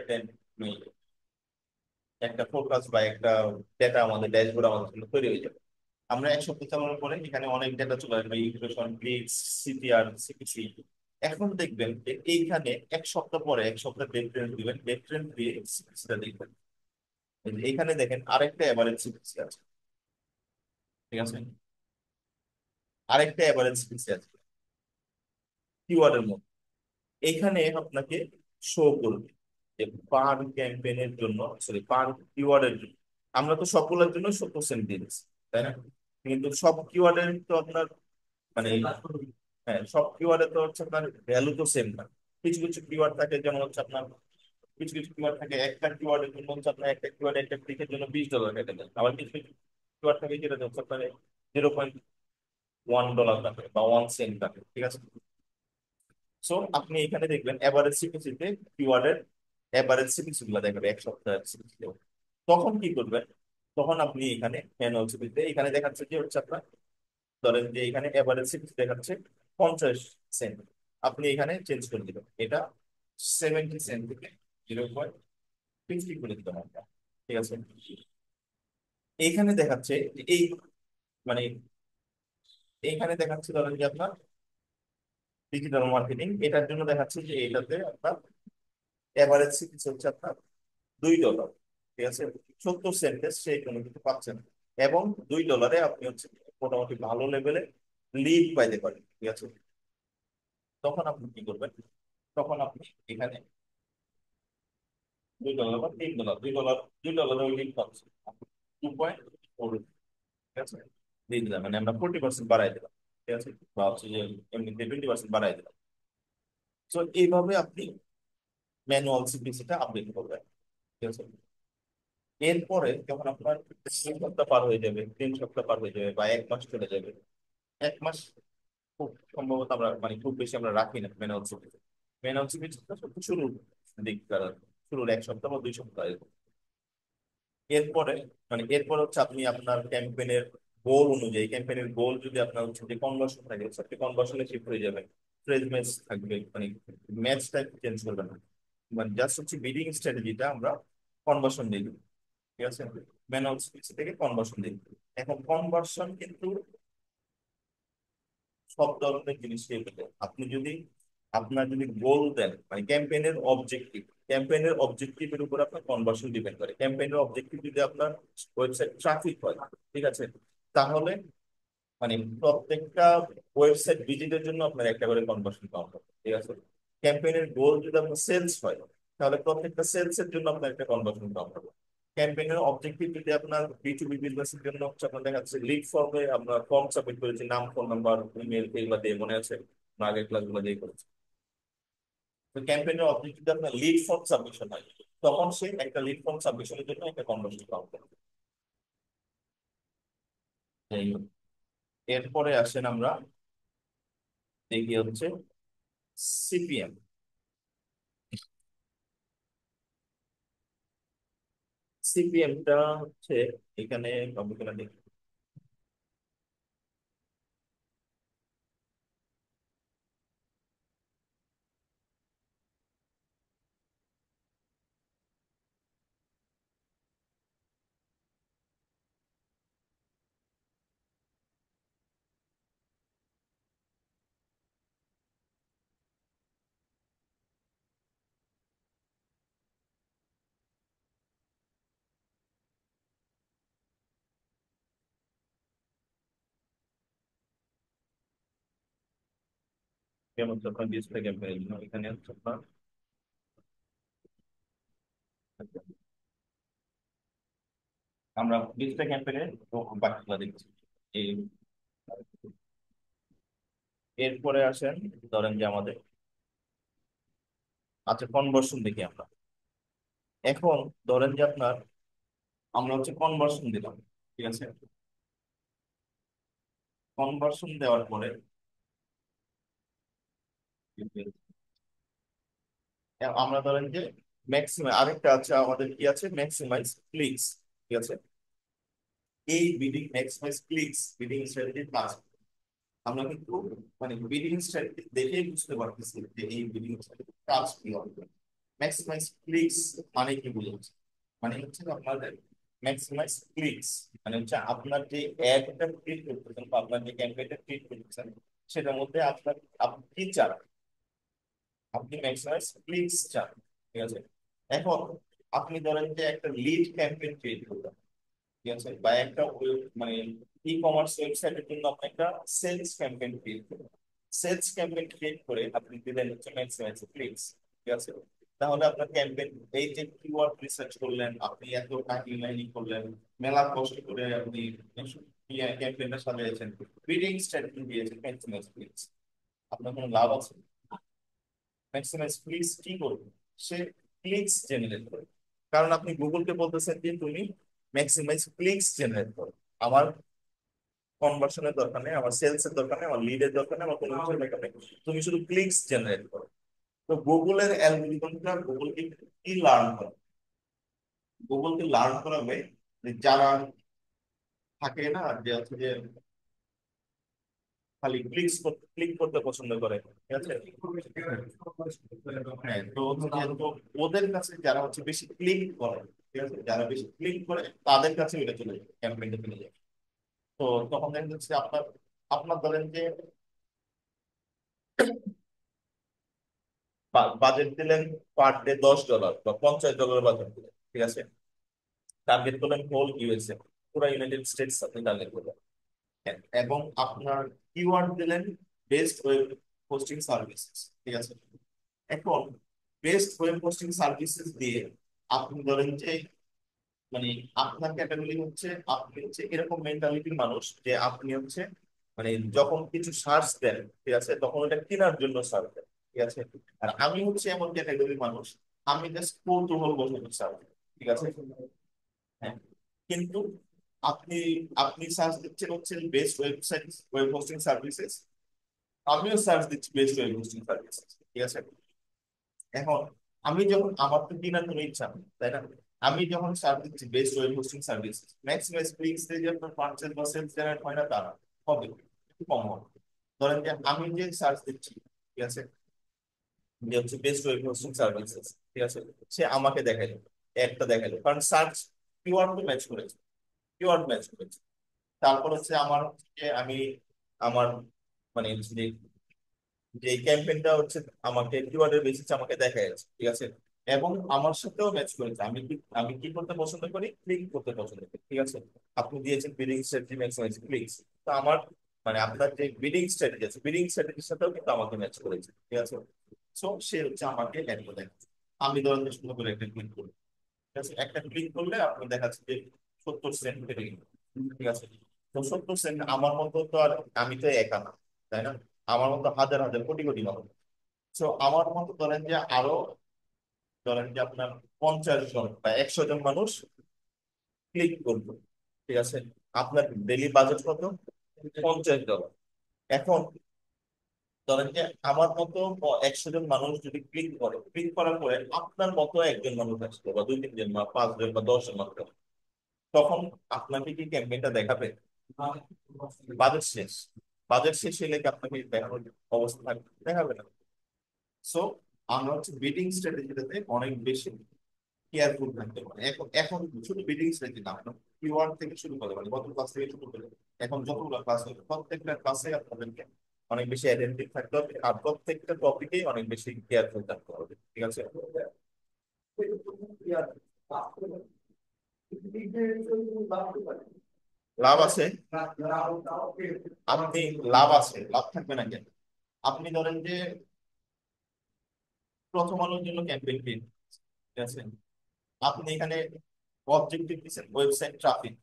একটা ফোকাস বা একটা ডেটা আমাদের ড্যাশবোর্ড আমাদের জন্য তৈরি হয়ে যাবে। আমরা 1 সপ্তাহ চালানোর পরে এখানে অনেক ডেটা চলে আসবে, ইকুয়েশন, ক্লিকস, সিপিআর, সিপিসি। এখন দেখবেন যে এইখানে 1 সপ্তাহ পরে 1 সপ্তাহ ডেট ট্রেন্ড দিবেন, ডেট ট্রেন্ড দিয়ে সিপিসিটা দেখবেন। এই যে এইখানে দেখেন আরেকটা এভারেজ সিপিসি আছে, ঠিক আছে। আরেকটা এভারেজ সিপিসি আছে কিওয়ার্ডের মধ্যে, এখানে আপনাকে শো করবে যে পার ক্যাম্পেইনের জন্য, সরি পার কিওয়ার্ডের জন্য আমরা তো সবগুলোর জন্য 70 সেন্ট দিয়ে দিচ্ছি, তাই না। কিন্তু সব কিওয়ার্ডের তো আপনার মানে হ্যাঁ, সব কিওয়ার্ডে তো হচ্ছে আপনার ভ্যালু তো সেম না। কিছু কিছু কিওয়ার্ড থাকে যেমন হচ্ছে আপনার, কিছু কিছু কিওয়ার্ড থাকে একটা কিওয়ার্ডের জন্য হচ্ছে আপনার একটা কিওয়ার্ড একটা ক্লিকের জন্য $20 কেটে দেয়, আবার কিছু কিছু কিওয়ার্ড থাকে যেটা হচ্ছে আপনার $0.1 কাটে বা 1 সেন্ট কাটে, ঠিক আছে। সো আপনি এখানে দেখবেন এভারেজ সিপিসিতে কিওয়ার্ডের এভারেজ সিপিসি গুলো দেখাবে 1 সপ্তাহের সিপিসি। তখন কি করবেন, তখন আপনি এখানে ম্যানুয়াল সিপিসিতে এখানে দেখাচ্ছে যে হচ্ছে আপনার, ধরেন যে এখানে এভারেজ সিপিসি দেখাচ্ছে 50 সেন্ট, আপনি এখানে চেঞ্জ করে দিবেন এটা 70 সেন্ট থেকে 0.50 করে দিতে হবে, ঠিক আছে। এইখানে দেখাচ্ছে যে এই মানে এইখানে দেখাচ্ছে ধরেন যে আপনার ডিজিটাল মার্কেটিং, এটার জন্য দেখাচ্ছে যে এটাতে আপনার এভারেজ সিপিসি হচ্ছে আপনার $2, ঠিক আছে, 70 সেন্টে সে কোনো কিছু পাচ্ছে না। এবং $2 আপনি হচ্ছে মোটামুটি ভালো লেভেলে লিড পাইতে পারেন। ঠিক আছে, তখন আপনি কি করবেন? তখন আপনি এখানে $2 বা $3, $2 ওই লিড পাচ্ছে 2.4, ঠিক আছে, দিয়ে দিলাম, মানে আমরা 40% বাড়াই দিলাম। ঠিক আছে, বা হচ্ছে যে এমনিতে 20% বাড়াই দিলাম। তো এইভাবে আপনি ম্যানুয়াল সিপিসিটা আপডেট করবেন। ঠিক আছে, এরপরে যখন আপনার 2 সপ্তাহ পার হয়ে যাবে, 3 সপ্তাহ পার হয়ে যাবে, বা 1 মাস চলে যাবে, 1 মাস খুব সম্ভবত আমরা মানে খুব বেশি আমরা রাখি না ম্যানুয়াল সিপিসি। ম্যানুয়াল সিপিসি শুরুর দিক শুরুর 1 সপ্তাহ বা 2 সপ্তাহ এরকম। এরপরে মানে এরপর হচ্ছে আপনি আপনার ক্যাম্পেইনের গোল অনুযায়ী, ক্যাম্পেইনের গোল যদি আপনার হচ্ছে যে কনভার্সন থাকে, আপনি কনভার্সনে শিফট হয়ে যাবেন। ফ্রেজ ম্যাচ থাকবে, মানে ম্যাচটা চেঞ্জ করবেন না, মানে জাস্ট হচ্ছে বিডিং স্ট্র্যাটেজিটা আমরা কনভার্সন দিই। ঠিক আছে, ম্যানুয়াল স্পিচ থেকে কনভার্সন দিই। এখন কনভার্সন কিন্তু সব ধরনের জিনিসকে পেতে আপনি যদি আপনার যদি গোল দেন, মানে ক্যাম্পেইনের অবজেক্টিভের উপর আপনার কনভার্সন ডিপেন্ড করে। ক্যাম্পেইনের অবজেক্টিভ যদি আপনার ওয়েবসাইট ট্রাফিক হয়, ঠিক আছে, তাহলে মানে প্রত্যেকটা ওয়েবসাইট ভিজিটের জন্য আপনার একটা করে কনভার্সন কাউন্ট হবে। ঠিক আছে, ক্যাম্পেইনের গোল যদি আপনার সেলস হয়, তাহলে প্রত্যেকটা সেলস এর জন্য আপনার একটা কনভার্সন কাউন্ট হবে। ক্যাম্পেইনের অবজেক্টিভ যদি আপনার B2B বিজনেসের জন্য হচ্ছে, আপনার দেখা যাচ্ছে লিড ফর্মে আমরা ফর্ম সাবমিট করেছি, নাম, ফোন নাম্বার, ইমেল, এগুলো দিয়ে, মনে আছে আমরা আগের ক্লাসগুলো দিয়ে করেছি। তো ক্যাম্পেইনের অবজেক্টিভ যদি আপনার লিড ফর্ম সাবমিশন হয়, তখন সে একটা লিড ফর্ম সাবমিশনের জন্য একটা কনভার্সন কাউন্ট করবে। যাই হোক, এরপরে আসেন আমরা দেখি হচ্ছে সিপিএম। সিপিএমটা হচ্ছে এখানে কম্পিউটার দেখি। যেমন হচ্ছে আপনার ডিসপ্লে ক্যাম্পেইন, এখানে হচ্ছে আপনার আমরা ডিসপ্লে ক্যাম্পেইনে বাকিগুলো দেখছি। এই এরপরে আসেন, ধরেন যে আমাদের আচ্ছা কনভার্সন দেখি আমরা। এখন ধরেন যে আপনার আমরা হচ্ছে কনভার্সন দিলাম। ঠিক আছে, কনভার্সন দেওয়ার পরে আমরা ধরেন যে ম্যাক্সিমাম আরেকটা আছে, আমাদের কি আছে, ম্যাক্সিমাইজ ক্লিকস। ঠিক আছে, এই বিডিং ম্যাক্সিমাইজ ক্লিকস বিডিং স্ট্র্যাটেজির কাজ। আমরা কিন্তু মানে বিডিং স্ট্র্যাটেজি দেখেই বুঝতে পারতেছি যে এই বিডিং স্ট্র্যাটেজি কাজ কি হবে। ম্যাক্সিমাইজ ক্লিকস মানে কি বোঝাচ্ছে? মানে হচ্ছে আপনাদের ম্যাক্সিমাইজ ক্লিকস মানে হচ্ছে আপনার যে অ্যাডটা ক্লিক করতেছেন বা আপনার যে ক্যাম্পেইনটা ক্লিক করতেছেন, সেটার মধ্যে আপনার আপনি কি চান, আপনি ম্যাক্সিমাইজ ক্লিকস চান। ঠিক আছে, এখন আপনি ধরেন যে একটা লিড ক্যাম্পেইন ক্রিয়েট করবেন। ঠিক আছে, বা একটা মানে ই কমার্স ওয়েবসাইটের জন্য আপনি একটা সেলস ক্যাম্পেইন ক্রিয়েট করবেন। সেলস ক্যাম্পেইন ক্রিয়েট করে আপনি দিলেন হচ্ছে ম্যাক্সিমাইজ ক্লিকস। ঠিক আছে, তাহলে আপনার ক্যাম্পেইন, এই যে কিওয়ার্ড রিসার্চ করলেন আপনি, এত টাকা লাইনিং করলেন, মেলা কষ্ট করে আপনি ক্যাম্পেইনটা সাজিয়েছেন, বিডিং স্ট্র্যাটেজি দিয়েছেন, ম্যাক্সিমাইজ ক্লিকস, আপনার কোনো লাভ আছে? ম্যাক্সিমাইজ ক্লিকস কি করবে? সে ক্লিকস জেনারেট করে। কারণ আপনি গুগলকে বলতেছেন যে তুমি ম্যাক্সিমাইজ ক্লিকস জেনারেট করো। আমার কনভার্সনের দরকার নেই, আমার সেলস এর দরকার নেই, আমার লিডের দরকার নেই, আমার কোনো কিছুর দরকার নেই, তুমি শুধু ক্লিকস জেনারেট করো। তো গুগলের অ্যালগোরিদমটা গুগলকে কি লার্ন করে? গুগলকে লার্ন করাবে যে যারা থাকে না, যে হচ্ছে যে খালি ক্লিক করতে পছন্দ করে। ঠিক আছে, হ্যাঁ, তো হচ্ছে যে তো ওদের কাছে যারা হচ্ছে বেশি ক্লিক করে, ঠিক আছে, যারা বেশি ক্লিক করে তাদের কাছে ওটা চলে যায়, ক্যাম্পেইনটা চলে যায়। তো তখন দেখা যাচ্ছে আপনার আপনার ধরেন যে বাজেট দিলেন পার ডে $10 বা $50 বাজেট দিলেন। ঠিক আছে, টার্গেট করলেন হোল ইউএসএ, পুরো ইউনাইটেড স্টেটস আপনি টার্গেট করলেন। এবং আপনার কিওয়ার্ড দিলেন বেস্ট ওয়েব হোস্টিং সার্ভিসেস, ঠিক আছে। এখন বেস্ট ওয়েব হোস্টিং সার্ভিসেস দিয়ে আপনি ধরেন যে মানে আপনার ক্যাটাগরি হচ্ছে আপনি হচ্ছে এরকম মেন্টালিটির মানুষ যে আপনি হচ্ছে মানে যখন কিছু সার্চ দেন, ঠিক আছে, তখন ওটা কেনার জন্য সার্চ দেন, ঠিক আছে। আর আমি হচ্ছে এমন ক্যাটাগরির মানুষ, আমি জাস্ট কৌতূহল বসে সার্চ দেন, ঠিক আছে। হ্যাঁ, কিন্তু আপনি আপনি সার্চ দিচ্ছেন হচ্ছে best website web hosting services, আমিও সার্চ দিচ্ছি বেস্ট ওয়েব হোস্টিং সার্ভিসেস, ঠিক আছে। এখন আমি যখন আমার তো কেনার কোনো ইচ্ছা নেই, তাই না? আমি যখন সার্চ দিচ্ছি best web hosting service, maximum springs থেকে যে আপনার পারচেজ বা সেলস জেনারেট হয় না, তারা হবে একটু কম হবে। ধরেন যে আমি যে সার্চ দিচ্ছি, ঠিক আছে, যে হচ্ছে বেস্ট ওয়েব হোস্টিং সার্ভিসেস, ঠিক আছে, সে আমাকে দেখাইলো, একটা দেখাইলো, কারণ সার্চ কিওয়ার্ড ম্যাচ করেছে, কিওয়ার্ড ম্যাচ করেছে। তারপর হচ্ছে আমার হচ্ছে আমি আমার মানে যে যে ক্যাম্পেইনটা হচ্ছে আমাকে কিওয়ার্ডের বেসিসে আমাকে দেখা যাচ্ছে, ঠিক আছে। এবং আমার সাথেও ম্যাচ করেছে, আমি কি করতে পছন্দ করি, ক্লিক করতে পছন্দ করি, ঠিক আছে। আপনি দিয়েছেন বিডিং স্ট্র্যাটেজি ম্যাক্সিমাইজ ক্লিকস, তো আমার মানে আপনার যে বিডিং স্ট্র্যাটেজি আছে, বিডিং স্ট্র্যাটেজির সাথেও কিন্তু আমাকে ম্যাচ করেছে, ঠিক আছে। সো সে হচ্ছে আমাকে অ্যাড করে দেখাচ্ছে। আমি ধরেন যে সুন্দর করে একটা ক্লিক করি, ঠিক আছে, একটা ক্লিক করলে আপনি দেখাচ্ছে যে 70 সেন্ট কেটে গেল, ঠিক আছে। তো 70 সেন্ট আমার মতো তো আর আমি তো একা না, তাই না? আমার মতো হাজার হাজার কোটি কোটি মানুষ। তো আমার মতো ধরেন যে আরো ধরেন যে আপনার 50 জন বা 100 জন মানুষ ক্লিক করবে, ঠিক আছে। আপনার ডেইলি বাজেট কত? $50। এখন ধরেন যে আমার মতো 100 জন মানুষ যদি ক্লিক করে, ক্লিক করার পরে আপনার মতো একজন মানুষ আসলো বা 2-3 জন বা 5 জন বা 10 জন মানুষ আসলো, তখন আপনাকে কি ক্যাম্পেইনটা দেখাবে? বাজেট শেষ, বাজেট শেষ হলে কি আপনাকে দেখানোর অবস্থা থাকবে? দেখাবে না। সো আমরা হচ্ছে বিডিং স্ট্র্যাটেজিটাতে অনেক বেশি কেয়ারফুল থাকতে পারে। এখন এখন শুধু বিডিং স্ট্র্যাটেজি না, কিওয়ার্ড থেকে শুরু করে মানে গত ক্লাস থেকে শুরু করে এখন যতগুলো ক্লাস হবে প্রত্যেকটা ক্লাসে আপনাদেরকে অনেক বেশি অ্যাটেন্টিভ থাকতে হবে, আর প্রত্যেকটা টপিকেই অনেক বেশি কেয়ারফুল থাকতে হবে, ঠিক আছে। লাভ আছে, আপনি লাভ আছে, লাভ থাকবে না কেন? আপনি ধরেন যে প্রথম আলোর জন্য ক্যাম্পেইন, ঠিক আছে, আপনি এখানে অবজেক্টিভ দিচ্ছেন ওয়েবসাইট ট্রাফিক,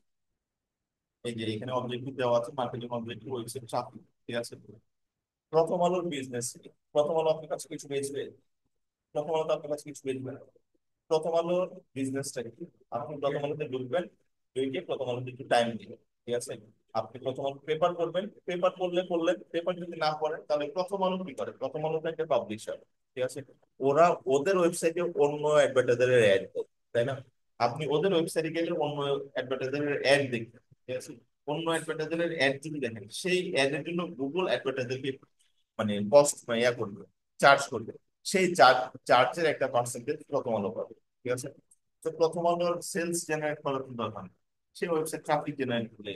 এই যে এখানে অবজেক্টিভ দেওয়া আছে মার্কেটিং অবজেক্টিভ ওয়েবসাইট ট্রাফিক, ঠিক আছে। প্রথম আলোর বিজনেস, প্রথম আলো আপনার কাছে কিছু বেচবে? প্রথম আলো তো আপনার কাছে কিছু বেচবে না। প্রথম আলোর বিজনেসটা কি? আপনি প্রথম আলোতে ঢুকবেন, ঢুকে প্রথম আলোতে একটু টাইম দিবেন, ঠিক আছে। আপনি প্রথম আলো পেপার করবেন, পেপার পড়লে পড়লেন, পেপার যদি না পড়েন তাহলে প্রথম আলো কি করে, প্রথম আলো তো একটা পাবলিশার, ঠিক আছে। ওরা ওদের ওয়েবসাইটে অন্য অ্যাডভার্টাইজারের অ্যাড দেয়, তাই না? আপনি ওদের ওয়েবসাইটে গেলে অন্য অ্যাডভার্টাইজারের অ্যাড দেখবেন, ঠিক আছে। অন্য অ্যাডভার্টাইজারের অ্যাড যদি দেখেন, সেই অ্যাডের জন্য গুগল অ্যাডভার্টাইজারকে মানে কস্ট মানে ইয়া করবে, চার্জ করবে। সেই চার্জের একটা পার্সেন্টেজ প্রথম আলো পাবে, ঠিক আছে। তো প্রথম আলোর সেলস জেনারেট করার কোনো দরকার নেই, সে ওয়েবসাইট ট্রাফিক জেনারেট করলে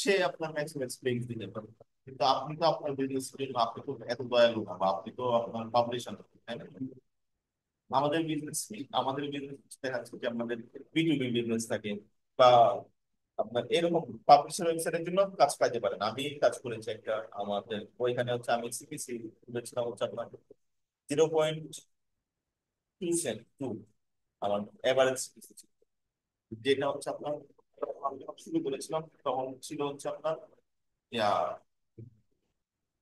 সে আপনার ম্যাক্সিমাম এক্সপিরিয়েন্স দিতে পারে। কিন্তু আপনি তো আপনার বিজনেস জন্য আপনি তো এত দয়ালু না, বা আপনি তো আপনার পাবলিশার, তাই না? আমাদের বিজনেস দেখা যাচ্ছে যে আমাদের B2B বিজনেস থাকে, বা আপনার এরকম পাবলিশার ওয়েবসাইটের জন্য কাজ পাইতে পারেন। আমি কাজ করেছি একটা, আমাদের ওইখানে হচ্ছে আমি সিপিসি তুলেছিলাম হচ্ছে আপনার 0.2 সেন্ট আমার এভারেজ সিপিসি ছিল, যেটা হচ্ছে আপনার আমি যখন শুরু করেছিলাম তখন ছিল হচ্ছে আপনার ইয়া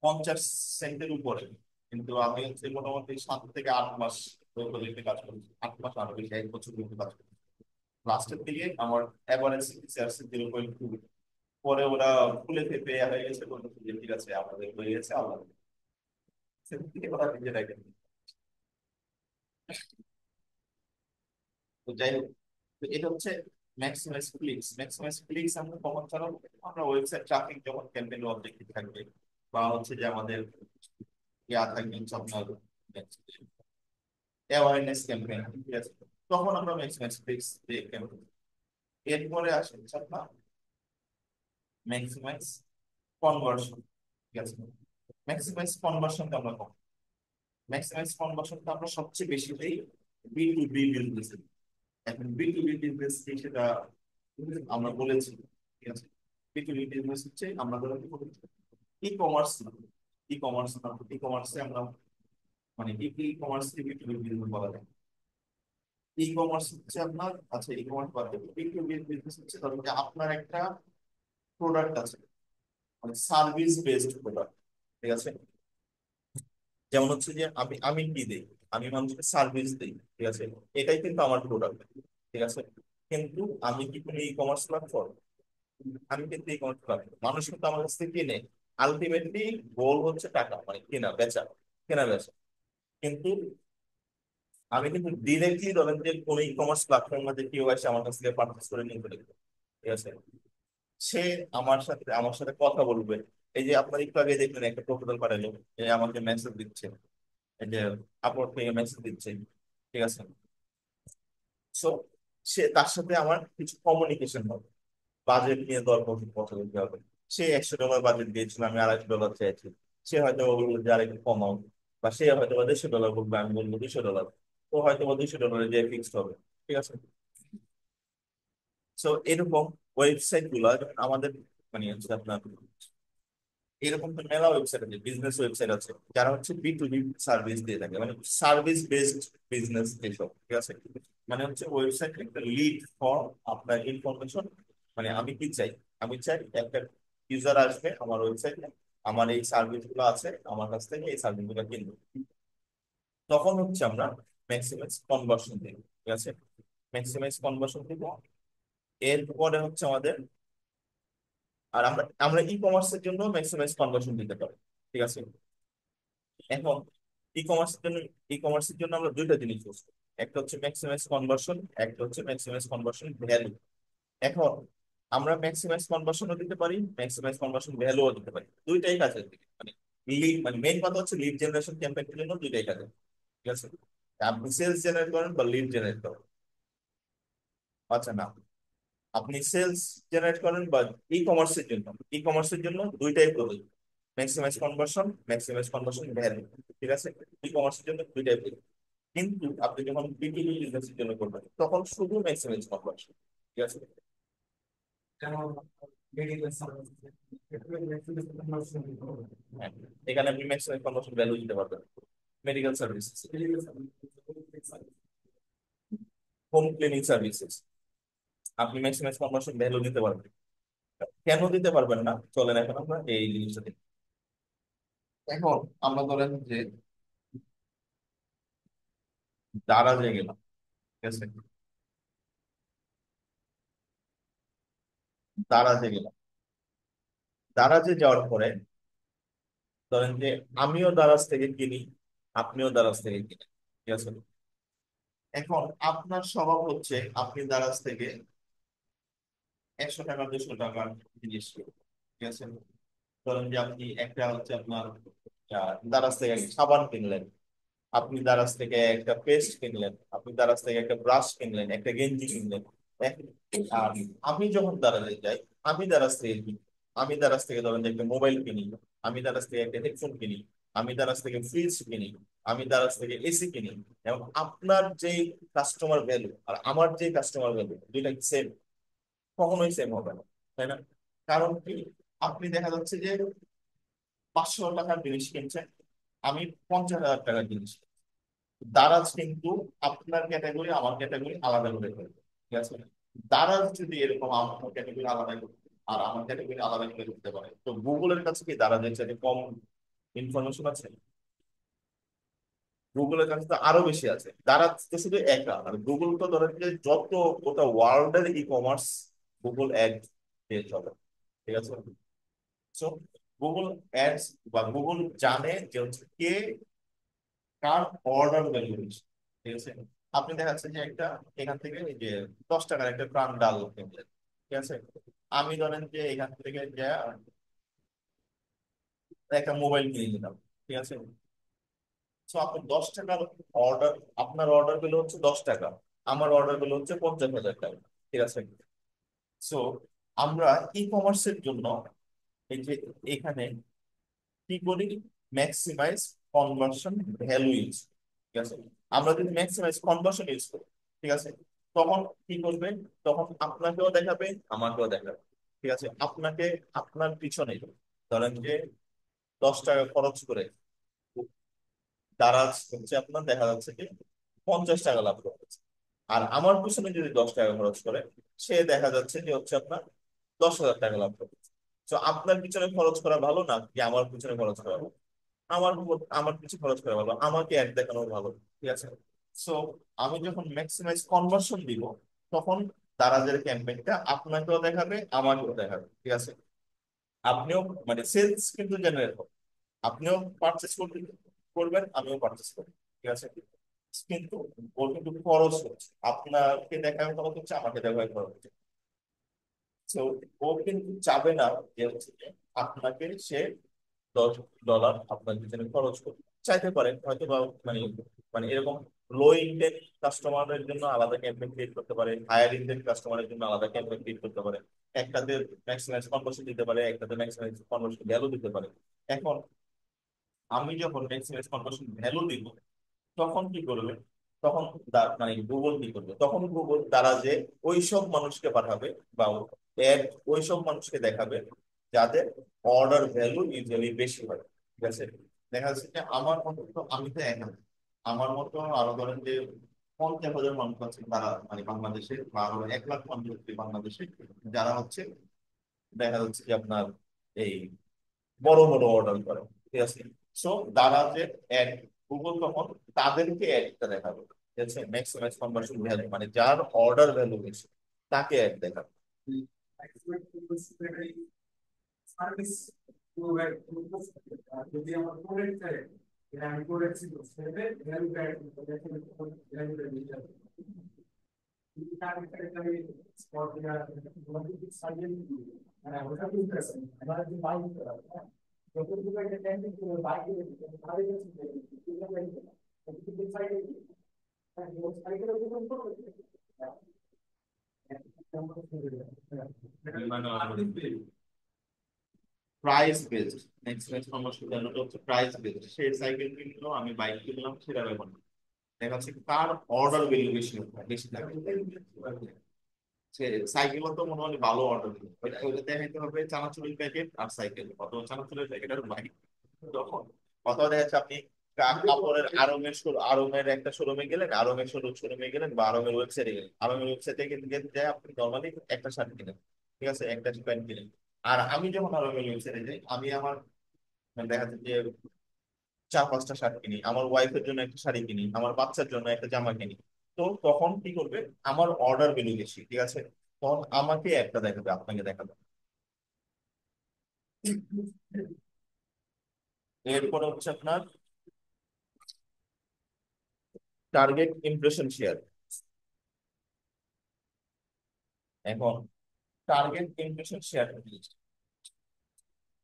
50 সেন্টের উপরে। কিন্তু আমি হচ্ছে মোটামুটি 7 থেকে 8 মাস প্রজেক্টে কাজ করেছি, 8 মাস আরো বেশি, 1 বছর কিন্তু কাজ করেছি। লাস্টের দিকে আমার এভারেজ সিপিসি আসছে 0.2, পরে ওরা ফুলে ফেপে হয়ে গেছে, বলতেছে যে ঠিক আছে আমাদের হয়ে গেছে, আল্লাহ সেদিক থেকে ওরা নিজে দেখেন। তো যাই হোক, তো এটা হচ্ছে ম্যাক্সিমাইজ ক্লিকস আমরা কখন চালাবো? আমরা ওয়েবসাইট ট্রাফিক যখন ক্যাম্পেইন অবজেক্টিভ থাকবে, বা হচ্ছে যে আমাদের ইয়া থাকবে হচ্ছে আপনার অ্যাওয়ারনেস ক্যাম্পেইন, ঠিক আছে, তখন আমরা ম্যাক্সিমাইজ ক্লিকস দিয়ে ক্যাম্পেইন। এরপরে আসে হচ্ছে আপনার ম্যাক্সিমাইজ কনভার্সন, ঠিক আছে। ম্যাক্সিমাইজ কনভার্সনটা আমরা সবচেয়ে বেশি দিই B2B বিজনেসে, এখন B2B বিজনেস কি সেটা আমরা বলেছি, ঠিক আছে। B2B বিজনেস হচ্ছে আমরা ধরো ই কমার্স, ই কমার্স ই কমার্সে আমরা মানে ই কমার্স B2B বিজনেস বলা যায়। ই কমার্স হচ্ছে আপনার, আচ্ছা ই কমার্স বাদ দেবো, B2B বিজনেস হচ্ছে ধরুন যে আপনার একটা প্রোডাক্ট আছে, মানে সার্ভিস বেসড প্রোডাক্ট, ঠিক আছে। যেমন হচ্ছে যে আমি আমি কি দিই, আমি মানুষকে সার্ভিস দিই, ঠিক আছে। এটাই কিন্তু আমার প্রোডাক্ট, ঠিক আছে। কিন্তু আমি কি কোনো ই কমার্স প্ল্যাটফর্ম? আমি কিন্তু ই কমার্স প্ল্যাটফর্ম, মানুষ কিন্তু আমার কাছ থেকে কিনে। আলটিমেটলি গোল হচ্ছে টাকা, মানে কেনা বেচা, কেনা বেচা। কিন্তু আমি কিন্তু ডিরেক্টলি ধরেন যে কোন ই কমার্স প্ল্যাটফর্ম মধ্যে কেউ এসে আমার কাছ থেকে পারচেস করে নিয়ে চলে গেলো, ঠিক আছে। সে আমার সাথে কথা বলবে। এই যে আপনার একটু আগে দেখলেন একটা প্রপোজাল পাঠালো, যে আমাকে মেসেজ দিচ্ছে, এই যে আপলোড থেকে মেসেজ দিচ্ছে, ঠিক আছে। সো সে তার সাথে আমার কিছু কমিউনিকেশন হবে, বাজেট নিয়ে দর কথা বলতে হবে। সে $100 বাজেট দিয়েছিল, আমি $250 চাইছি। সে হয়তো বললো যে আরেকটু কমাও, বা সে হয়তো বা $150 বলবে, আমি বলবো $200। তো হয়তো বা $200 যে ফিক্সড হবে, ঠিক আছে। সো এরকম ওয়েবসাইট গুলো আমাদের মানে হচ্ছে আপনার, এরকম তো মেলা ওয়েবসাইট আছে, বিজনেস ওয়েবসাইট আছে, যারা হচ্ছে B2B সার্ভিস দিয়ে থাকে, মানে সার্ভিস বেসড বিজনেস এসব, ঠিক আছে। মানে হচ্ছে ওয়েবসাইট একটা লিড ফর আপনার ইনফরমেশন। মানে আমি কি চাই, আমি চাই একটা ইউজার আসবে আমার ওয়েবসাইটে, আমার এই সার্ভিস গুলো আছে, আমার কাছ থেকে এই সার্ভিস গুলো কিনবে। তখন হচ্ছে আমরা ম্যাক্সিমাইজ কনভার্সন দিই, ঠিক আছে। ম্যাক্সিমাইজ কনভার্সন দিব। এরপরে হচ্ছে আমাদের, আর আমরা আমরা ই কমার্সের জন্য ম্যাক্সিমাইজ কনভার্সন দিতে পারি, ঠিক আছে। এখন ই কমার্সের জন্য ই কমার্সের জন্য আমরা দুইটা জিনিস ইউজ করি, একটা হচ্ছে ম্যাক্সিমাইজ কনভার্সন, একটা হচ্ছে ম্যাক্সিমাইজ কনভার্সন ভ্যালু। এখন আমরা ম্যাক্সিমাইজ কনভার্সনও দিতে পারি, ম্যাক্সিমাইজ কনভার্সন ভ্যালুও দিতে পারি, দুইটাই কাজের দিকে। মানে লিড, মানে মেইন কথা হচ্ছে লিড জেনারেশন ক্যাম্পেইনের জন্য দুইটাই কাজে, ঠিক আছে। আপনি সেলস জেনারেট করেন বা লিড জেনারেট করেন, আচ্ছা না, আপনি সেলস জেনারেট করেন বা ই কমার্সের জন্য দুইটাই প্রযোজ্য, maximise conversion, maximise conversion value, ঠিক আছে। ই কমার্সের জন্য দুইটাই প্রযোজ্য। কিন্তু আপনি যখন B2B বিজনেসের জন্য করবেন তখন শুধু ম্যাক্সিমাইজ কনভার্সন, ঠিক আছে। হ্যাঁ, এখানে আপনি ম্যাক্সিমাইজ কনভার্সন ভ্যালু দিতে পারবেন। Medical services, home cleaning services, আপনি ম্যাক্সিমাইজ কনভার্সন ভ্যালু দিতে পারবেন। কেন দিতে পারবেন না, চলেন এখন আমরা এই জিনিসটা দেখি। এখন আমরা ধরেন যে দারাজে গেলাম, ঠিক আছে। দারাজে গেলাম, দারাজে যাওয়ার পরে ধরেন যে আমিও দারাজ থেকে কিনি, আপনিও দারাজ থেকে কিনেন, ঠিক আছে। এখন আপনার স্বভাব হচ্ছে আপনি দারাজ থেকে 100 টাকা 200 টাকার জিনিস কিনবেন, ঠিক আছে। ধরেন যে আপনি একটা হচ্ছে আপনার দারাজ থেকে একটা সাবান কিনলেন, আপনি দারাজ থেকে একটা পেস্ট কিনলেন, আপনি দারাজ থেকে একটা ব্রাশ কিনলেন, একটা গেঞ্জি কিনলেন। এক- আর আমি যখন দারাজে যাই, আমি দারাজ থেকে কিনি, আমি দারাজ থেকে ধরেন যে একটা মোবাইল কিনি, আমি দারাজ থেকে একটা হেডফোন কিনি, আমি দারাজ থেকে ফ্রিজ কিনি, আমি দারাজ থেকে এসি কিনি। এবং আপনার যে কাস্টমার ভ্যালু আর আমার যে কাস্টমার ভ্যালু দুইটা সেম, কখনোই সেম হবে না, তাই না? কারণ কি, আপনি দেখা যাচ্ছে যে 500 টাকার জিনিস কিনছেন, আমি 50,000 টাকার জিনিস। দারাজ কিন্তু আপনার ক্যাটাগরি আমার ক্যাটাগরি আলাদা করে ফেলবে, ঠিক আছে। দারাজ যদি এরকম আমার ক্যাটাগরি আলাদা করতে আর আমার ক্যাটাগরি আলাদা করে করতে পারে, তো গুগলের কাছে কি দারাজের চাইতে কম ইনফরমেশন আছে? গুগলের কাছে তো আরো বেশি আছে। দারাজ তো শুধু একা, আর গুগল তো ধরেন যে যত গোটা ওয়ার্ল্ডের ই কমার্স গুগল অ্যাড দিয়ে চলে, ঠিক আছে। সো গুগল অ্যাডস বা গুগল জানে যে হচ্ছে কে কার অর্ডার ভ্যালু বেশি, ঠিক আছে। আপনি দেখা যাচ্ছে যে একটা এখান থেকে এই যে 10 টাকার একটা প্রাণ ডাল কিনলেন, ঠিক আছে। আমি ধরেন যে এখান থেকে যে একটা মোবাইল কিনে নিলাম, ঠিক আছে। তো আপনি 10 টাকার অর্ডার, আপনার অর্ডার গুলো হচ্ছে 10 টাকা, আমার অর্ডার গুলো হচ্ছে 50,000 টাকা, ঠিক আছে। সো আমরা ই কমার্সের জন্য এই যে এখানে কি করি, ম্যাক্সিমাইজ কনভার্সন ভ্যালু ইউজ, ঠিক আছে। আমরা যদি ম্যাক্সিমাইজ কনভার্সন ইউজ করি, ঠিক আছে, তখন কি করবে? তখন আপনাকেও দেখাবে, আমাকেও দেখাবে। ঠিক আছে, আপনাকে, আপনার পিছনে ধরেন যে 10 টাকা খরচ করে দারাজ হচ্ছে আপনার দেখা যাচ্ছে কি 50 টাকা লাভ করতেছে। আর আমার পিছনে যদি 10 টাকা খরচ করে, সে দেখা যাচ্ছে যে হচ্ছে আপনার 10,000 টাকা লাভ করতেছে। তো আপনার পিছনে খরচ করা ভালো না কি আমার পিছনে খরচ করা ভালো? আমার পিছনে খরচ করা ভালো, আমাকে অ্যাড দেখানো ভালো। ঠিক আছে। সো আমি যখন ম্যাক্সিমাইজ কনভার্সন দিব, তখন দারাজের ক্যাম্পেইনটা আপনাকেও দেখাবে, আমাকেও দেখাবে। ঠিক আছে। আপনিও মানে সেলস কিন্তু জেনারেট হবে, আপনিও পারচেস করবেন, আমিও পারচেস করবো। ঠিক আছে। কিন্তু ওর কিন্তু খরচ হচ্ছে, আপনাকে দেখাবে খরচ হচ্ছে, আমাকে দেখাবে খরচ হচ্ছে। তো ও কিন্তু চাবে না যে হচ্ছে যে আপনাকে সে $10 আপনার পিছনে খরচ করবে। চাইতে পারেন হয়তো বা, মানে মানে এরকম লো ইনটেক কাস্টমারের জন্য আলাদা ক্যাম্পেইন ক্রিয়েট করতে পারে, হায়ার ইনটেক কাস্টমারের জন্য আলাদা ক্যাম্পেইন ক্রিয়েট করতে পারে। একটাতে ম্যাক্সিমাইজ কনভার্সন দিতে পারে, একটাতে ম্যাক্সিমাইজ কনভার্সন ভ্যালু দিতে পারে। এখন আমি যখন ম্যাক্সিমাইজ কনভার্সন ভ্যালু দিব, তখন কি করবে? তখন মানে গুগল কি করবে? তখন গুগল তারা যে ওইসব মানুষকে পাঠাবে বা অ্যাড ওইসব মানুষকে দেখাবে যাদের অর্ডার ভ্যালু ইউজুয়ালি বেশি হয়। ঠিক আছে। দেখা যাচ্ছে যে আমার মতো তো, আমি তো একা না। আমার মতো আরো ধরেন যে 50,000 মানুষ আছে তারা, মানে বাংলাদেশে, বা আরো 1 লাখ মানুষ আছে বাংলাদেশে, যারা হচ্ছে দেখা যাচ্ছে যে আপনার এই বড় বড় অর্ডার করে। ঠিক আছে। সো তারা যে অ্যাড, গুগল তখন তাদেরকে অ্যাডটা দেখাবে, ঠিক আছে, ম্যাক্সিমাইজ কনভার্সন ভ্যালু, মানে যার অর্ডার ভ্যালু বেশি তাকে অ্যাড দেখাবে। সার্ভিস যদি আমার প্রোডাক্ট চাই, আমি প্রোডাক্ট ছিল সেটা ভ্যালু ব্র্যান্ড ভ্যালু ব্র্যান্ড আমি স্পট দিয়া সার্ভিস মানে ওটা বুঝতেছেন আমার যে বাইক করা যখন তুমি একটা টেন্ডিং করে বাইক করে সার্ভিস কিন্তু cycle cycle price based, maximise conversion ভ্যালুটা হচ্ছে প্রাইস বেসড। সে সাইকেল কিনলো, আমি বাইক কিনলাম, সেটা ব্যাপার না। দেখা যাচ্ছে কার অর্ডার ভ্যালু বেশি বেশি থাকে। সে সাইকেলও তো মনে হয় ভালো অর্ডার দিল, ওইটা ওইটা দেখাইতে হবে চানাচুরের প্যাকেট আর সাইকেল, অথবা চানাচুরের প্যাকেট আর বাইক। তখন অথবা দেখা যাচ্ছে আপনি কাপড়ের আরমের একটা শোরুমে গেলেন, আরমের শোরুমে গেলেন, বা আরমের ওয়েবসাইটে গেলেন, আরমের ওয়েবসাইটে গেলে যায় আপনি নর্মালি একটা শার্ট কিনেন। ঠিক আছে, একটা প্যান্ট কিনেন। আর আমি যখন আরমের ওয়েবসাইটে যাই, আমি আমার মানে দেখা যাচ্ছে যে 4-5টা শার্ট কিনি, আমার ওয়াইফের জন্য একটা শাড়ি কিনি, আমার বাচ্চার জন্য একটা জামা কিনি। তো তখন কি করবে? আমার অর্ডার ভ্যালু বেশি। ঠিক আছে। তখন আমাকে একটা দেখাবে, আপনাকে দেখাবে। এরপরে হচ্ছে আপনার টার্গেট ইমপ্রেশন শেয়ার। এখন target impression share,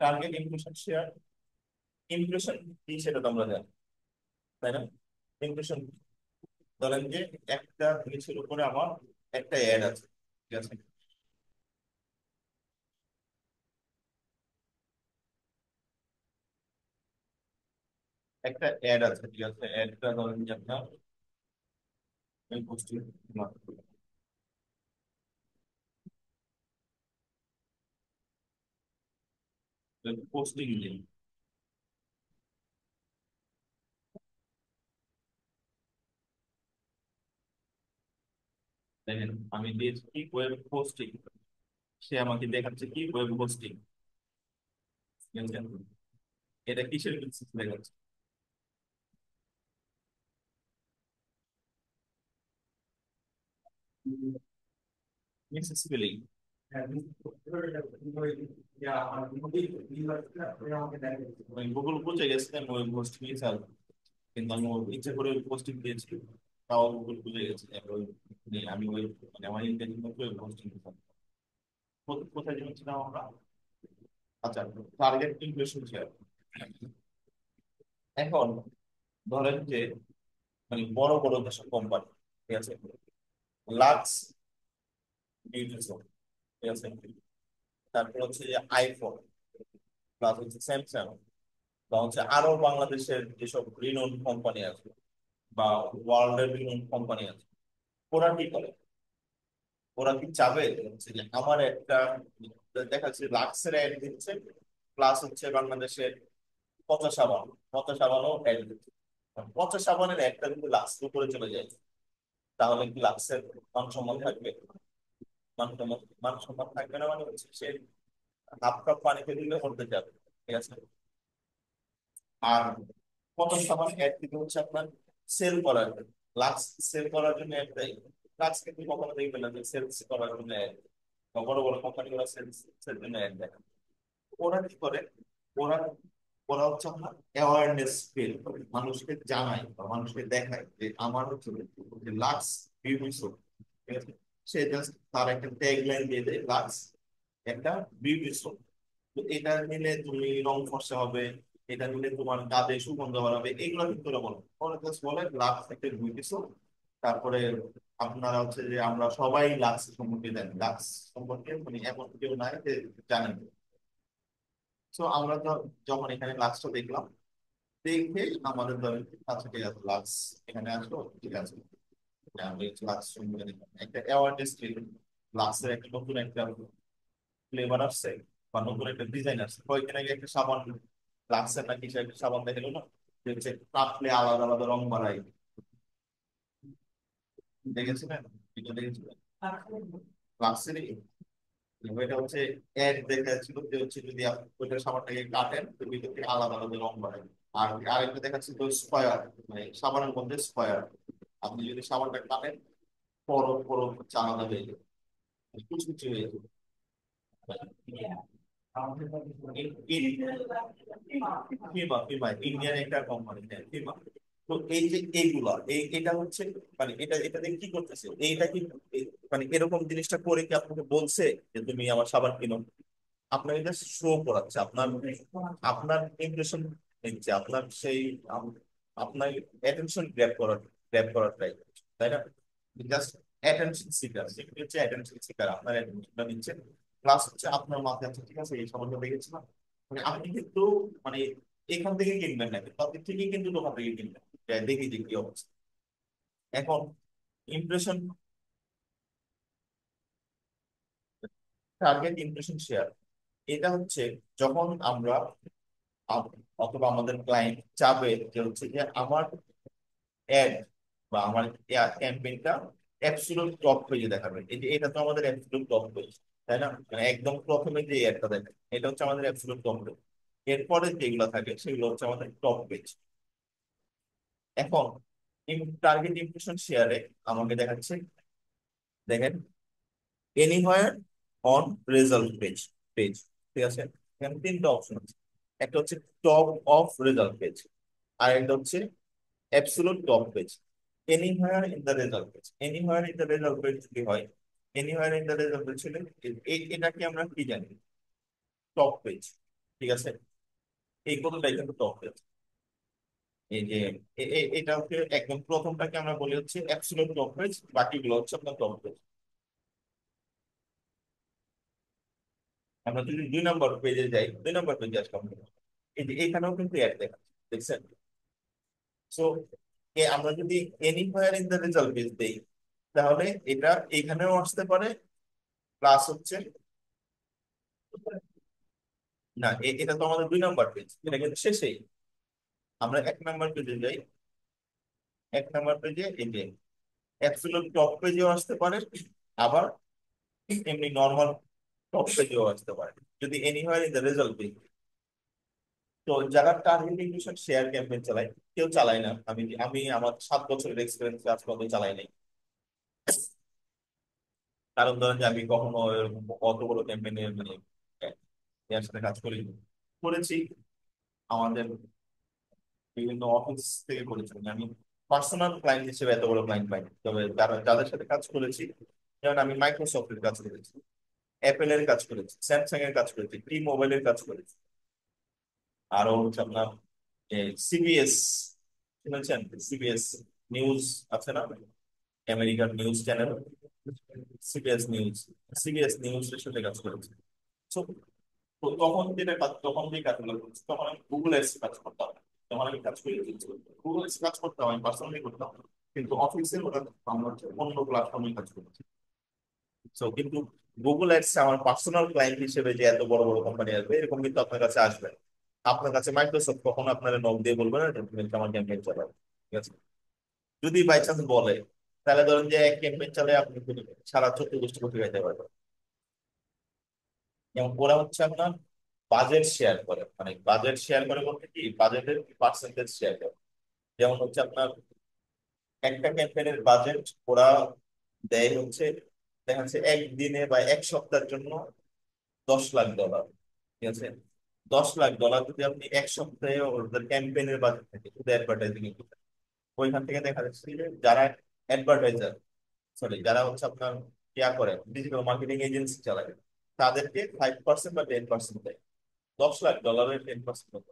target impression share, impression কি সেটা তো আমরা জানি, তাই না? ইমপ্রেশন, ধরেন যে একটা জিনিসের উপরে আমার একটা অ্যাড আছে। ঠিক আছে। একটা অ্যাড আছে, ঠিক আছে, অ্যাডটা ধরেন যে আপনার এই পোস্টিং পোস্টিং দিন। দেখেন আমি দিয়েছি কি ওয়েব হোস্টিং, সে আমাকে দেখাচ্ছে কি ওয়েব হোস্টিং। এটা কিসের বিজনেস দেখাচ্ছে? Mrs spelling. গুগল বুঝে গেছে আমি ওয়েব হোস্টিং এ চাল, কিন্তু আমি ইচ্ছা করে পোস্টিং দিয়েছি, তাও গুগল বুঝে গেছে যে আমি ওই মানে আমার ইন্টেনশন হচ্ছে ওয়েব হোস্টিং। কোথায় যাচ্ছিলাম আমরা? আচ্ছা, টার্গেট ইমপ্রেশন শেয়ার। এখন ধরেন যে মানে বড় বড় যেসব কোম্পানি, ঠিক আছে, লাক্স বিউটি শপ, ঠিক আছে, তারপর হচ্ছে যে আইফোন, প্লাস হচ্ছে স্যামসাং, বা হচ্ছে আরো বাংলাদেশের যেসব রিনোন কোম্পানি আছে বা ওয়ার্ল্ডের রিনোন কোম্পানি আছে, ওরা কি করে? ওরা কি চাবে হচ্ছে যে আমার একটা, দেখা যাচ্ছে লাক্সের অ্যাড দিচ্ছে, প্লাস হচ্ছে বাংলাদেশের পচা সাবান, পচা সাবানও অ্যাড দিচ্ছে। পচা সাবানের একটা কিন্তু লাক্সের উপরে চলে যায়, তাহলে কি লাক্সের মানসম্মান থাকবে? মানসম্মান থাকবে না, মানে হচ্ছে সে হাফ কাপ পানিতে দিলে হতে যাবে, ঠিক আছে। আর পচা সাবান অ্যাড দিতে হচ্ছে আপনার সেল করার জন্য, লাক্স সেল করার জন্য অ্যাড দেয়। লাক্স কিন্তু কখনো দেখবে না যে সেলস করার জন্য ad দেয়। বা বড় বড় কোম্পানি ওরা সেলস এর জন্য অ্যাড দেয়। ওরা কি করে, ওরা ওরা হচ্ছে আপনার অ্যাওয়ারনেস ফিল করে, মানুষকে জানায় বা মানুষকে দেখায় যে আমার হচ্ছে যে লাক্স বিউটি সোপ, ঠিক আছে। সে জাস্ট তার একটা ট্যাগলাইন দিয়ে দেয়, লাক্স একটা বিউটি সোপ। তো এটা নিলে তুমি রং ফর্সা হবে, এটা নিলে তোমার কাঁধে সুগন্ধ বাড়াবে, এগুলো কিন্তু ওরা বলে, ওরা জাস্ট বলে লাক্স একটা বিউটি সোপ। তারপরে আপনারা হচ্ছে যে আমরা সবাই লাক্স সম্পর্কে জানি, লাক্স সম্পর্কে মানে এমন কেউ নাই যে জানেন। তো আমরা তো যখন এখানে লাক্সটা দেখলাম, দেখে আমাদের ধরেন আচ্ছা ঠিক আছে লাক্স এখানে আসলো, ঠিক আছে, আমি লাক্স সম্পর্কে দেখলাম, একটা অ্যাওয়ারনেস ক্রিয়েট, লাক্সের একটা নতুন একটা ফ্লেভার আসছে বা নতুন একটা ডিজাইন আসছে। কয়েকদিন আগে একটা সাবান, লাক্সের নাকি সে একটা সাবান দেখালো না, যে হচ্ছে কাটলে আলাদা আলাদা রং বাড়ায়, দেখেছিলেন? এটা দেখেছিলেন লাক্সেরই? এটা হচ্ছে এড দেখা যাচ্ছিল যে হচ্ছে যদি আপনি ওইটা সাবানটাকে কাটেন তো ভিতর থেকে আলাদা আলাদা রং বাড়ায়। আর আরেকটা দেখাচ্ছিল স্কয়ার, মানে সাবানের মধ্যে স্কয়ার, আপনি যদি সাবানটা কাটেন পরত পরত হচ্ছে আলাদা হয়ে যাবে, কুচকুচি হয়ে যাবে। ফিমা, ফিমা ইন্ডিয়ান একটা কোম্পানি, হ্যাঁ ফিমা। তো এই যে এইগুলা এটা হচ্ছে মানে এটা এটা দিয়ে কি করতেছে এইটা কি, মানে এরকম জিনিসটা করে কি আপনাকে বলছে যে তুমি আমার সাবান কিনো? আপনাকে জাস্ট শো করাচ্ছে, আপনার আপনার ইমপ্রেশন নিচ্ছে, আপনার সেই আপনার অ্যাটেনশন গ্র্যাব করার ট্রাই করছে, তাই না? জাস্ট অ্যাটেনশন সিকার, সেটা হচ্ছে অ্যাটেনশন সিকার, আপনার অ্যাটেনশনটা নিচ্ছে। প্লাস হচ্ছে আপনার মাথায় আছে, ঠিক আছে এই সম্বন্ধে দেখেছিলাম, মানে আপনি কিন্তু মানে এখান থেকে কিনবেন না, কিন্তু আপনি ঠিকই কিন্তু দোকান থেকে কিনবেন, দেখি যে কি অবস্থা। এখন ইমপ্রেশন, টার্গেট ইমপ্রেশন শেয়ার, এটা হচ্ছে যখন আমরা অথবা আমাদের ক্লায়েন্ট চাবে যে হচ্ছে যে আমার অ্যাড বা আমার ক্যাম্পেইনটা অ্যাবসলিউট টপ পেজে দেখাবে, এই যে এটা তো আমাদের অ্যাবসলিউট টপ পেজ, তাই না? মানে একদম প্রথমে যে অ্যাডটা দেখে এটা হচ্ছে আমাদের অ্যাবসলিউট টপ পেজ, এরপরে যেগুলো থাকে সেগুলো হচ্ছে আমাদের টপ পেজ। এখন টার্গেট ইমপ্রেশন শেয়ারে আমাকে দেখাচ্ছে, দেখেন, anywhere on result page, page, ঠিক আছে। এখানে তিনটা অপশন আছে, একটা হচ্ছে টপ অফ রেজাল্ট পেজ, আর একটা হচ্ছে absolute top page, anywhere in the result page. Anywhere in the result page যদি হয়, anywhere in the result page হলে এটাকে আমরা কি জানি, টপ পেজ, ঠিক আছে। এই কথাটাই কিন্তু টপ পেজ। এই যে এটা হচ্ছে একদম প্রথমটাকে আমরা বলি হচ্ছে অ্যাবসলিউট টপ পেজ, বাকিগুলো হচ্ছে আপনার টপ পেজ। আমরা যদি 2 নম্বর পেজে যাই, 2 নম্বর পেজে আসলাম, এই যে এখানেও কিন্তু অ্যাড দেখাচ্ছে, দেখছেন? সো আমরা যদি anywhere in the result page দেই, তাহলে এটা এখানেও আসতে পারে, প্লাস হচ্ছে না, এটা তো আমাদের 2 নম্বর পেজ, এটা কিন্তু শেষেই। আমরা 1 নম্বর পেজে যাই, 1 নম্বর পেজে এই যে অ্যাবসলিউট টপ পেজেও আসতে পারে, আবার এমনি নর্মাল টপ পেজেও আসতে পারে যদি anywhere in the result page. তো যারা টার্গেট ইনভিউশন শেয়ার ক্যাম্পেইন চালায়, কেউ চালায় না, আমি আমি আমার 7 বছরের এক্সপিরিয়েন্স আজ পর্যন্ত চালাই নাই। কারণ ধরেন যে আমি কখনো এরকম অত বড় ক্যাম্পেইনে মানে এর সাথে কাজ করিনি, করেছি আমাদের বিভিন্ন অফিস থেকে করেছি, মানে আমি পার্সোনাল ক্লায়েন্ট হিসেবে এত বড় ক্লায়েন্ট পাইনি, তবে যারা যাদের সাথে কাজ করেছি, যেমন আমি মাইক্রোসফটের কাজ করেছি, অ্যাপেলের কাজ করেছি, স্যামসাং এর কাজ করেছি, টি মোবাইলের কাজ করেছি, আরো হচ্ছে আপনার সিবিএস, শুনেছেন? সিবিএস নিউজ আছে না, আমেরিকার news channel, CBS news, CBS news এর সাথে কাজ করেছি। So, তো তখন যেটা তখন যে কাজগুলো করছি, তখন আমি গুগল এর কাজ করতাম, তখন আমি কাজ করে গুগল এর কাজ করতাম, আমি পার্সোনালি করতাম, কিন্তু অফিসে ওটা আমরা হচ্ছে অন্য প্ল্যাটফর্মে কাজ করেছি। সো কিন্তু গুগল অ্যাডস আমার পার্সোনাল ক্লায়েন্ট হিসেবে যে এত বড় বড় কোম্পানি আসবে এরকম কিন্তু আপনার কাছে আসবে না। আপনার কাছে মাইক্রোসফট কখনো আপনার নক দিয়ে বলবে না যে তুমি আমার ক্যাম্পেইন চালাও, ঠিক আছে? যদি বাই চান্স বলে, তাহলে ধরেন যে এক ক্যাম্পেইন চালিয়ে আপনি কিন্তু সারা 14 গোষ্ঠী করতে গাইতে পারবেন। যেমন ওরা হচ্ছে আপনার বাজেট শেয়ার করে, মানে বাজেট শেয়ার করে বলতে কি, বাজেটের পার্সেন্টেজ শেয়ার করে। যেমন হচ্ছে আপনার একটা ক্যাম্পেইনের বাজেট ওরা দেয় হচ্ছে, দেখা যাচ্ছে একদিনে বা এক সপ্তাহের জন্য 10 লাখ ডলার, ঠিক আছে? 10 লাখ ডলার যদি আপনি এক সপ্তাহে ওদের ক্যাম্পেইনের বাজেট থাকে শুধু অ্যাডভার্টাইজিং এ, ওইখান থেকে দেখা যাচ্ছে যে যারা অ্যাডভার্টাইজার, সরি যারা হচ্ছে আপনার ইয়া করে ডিজিটাল মার্কেটিং এজেন্সি চালায়, তাদেরকে 5% বা 10% দেয়। 10 লাখ ডলারের 10%।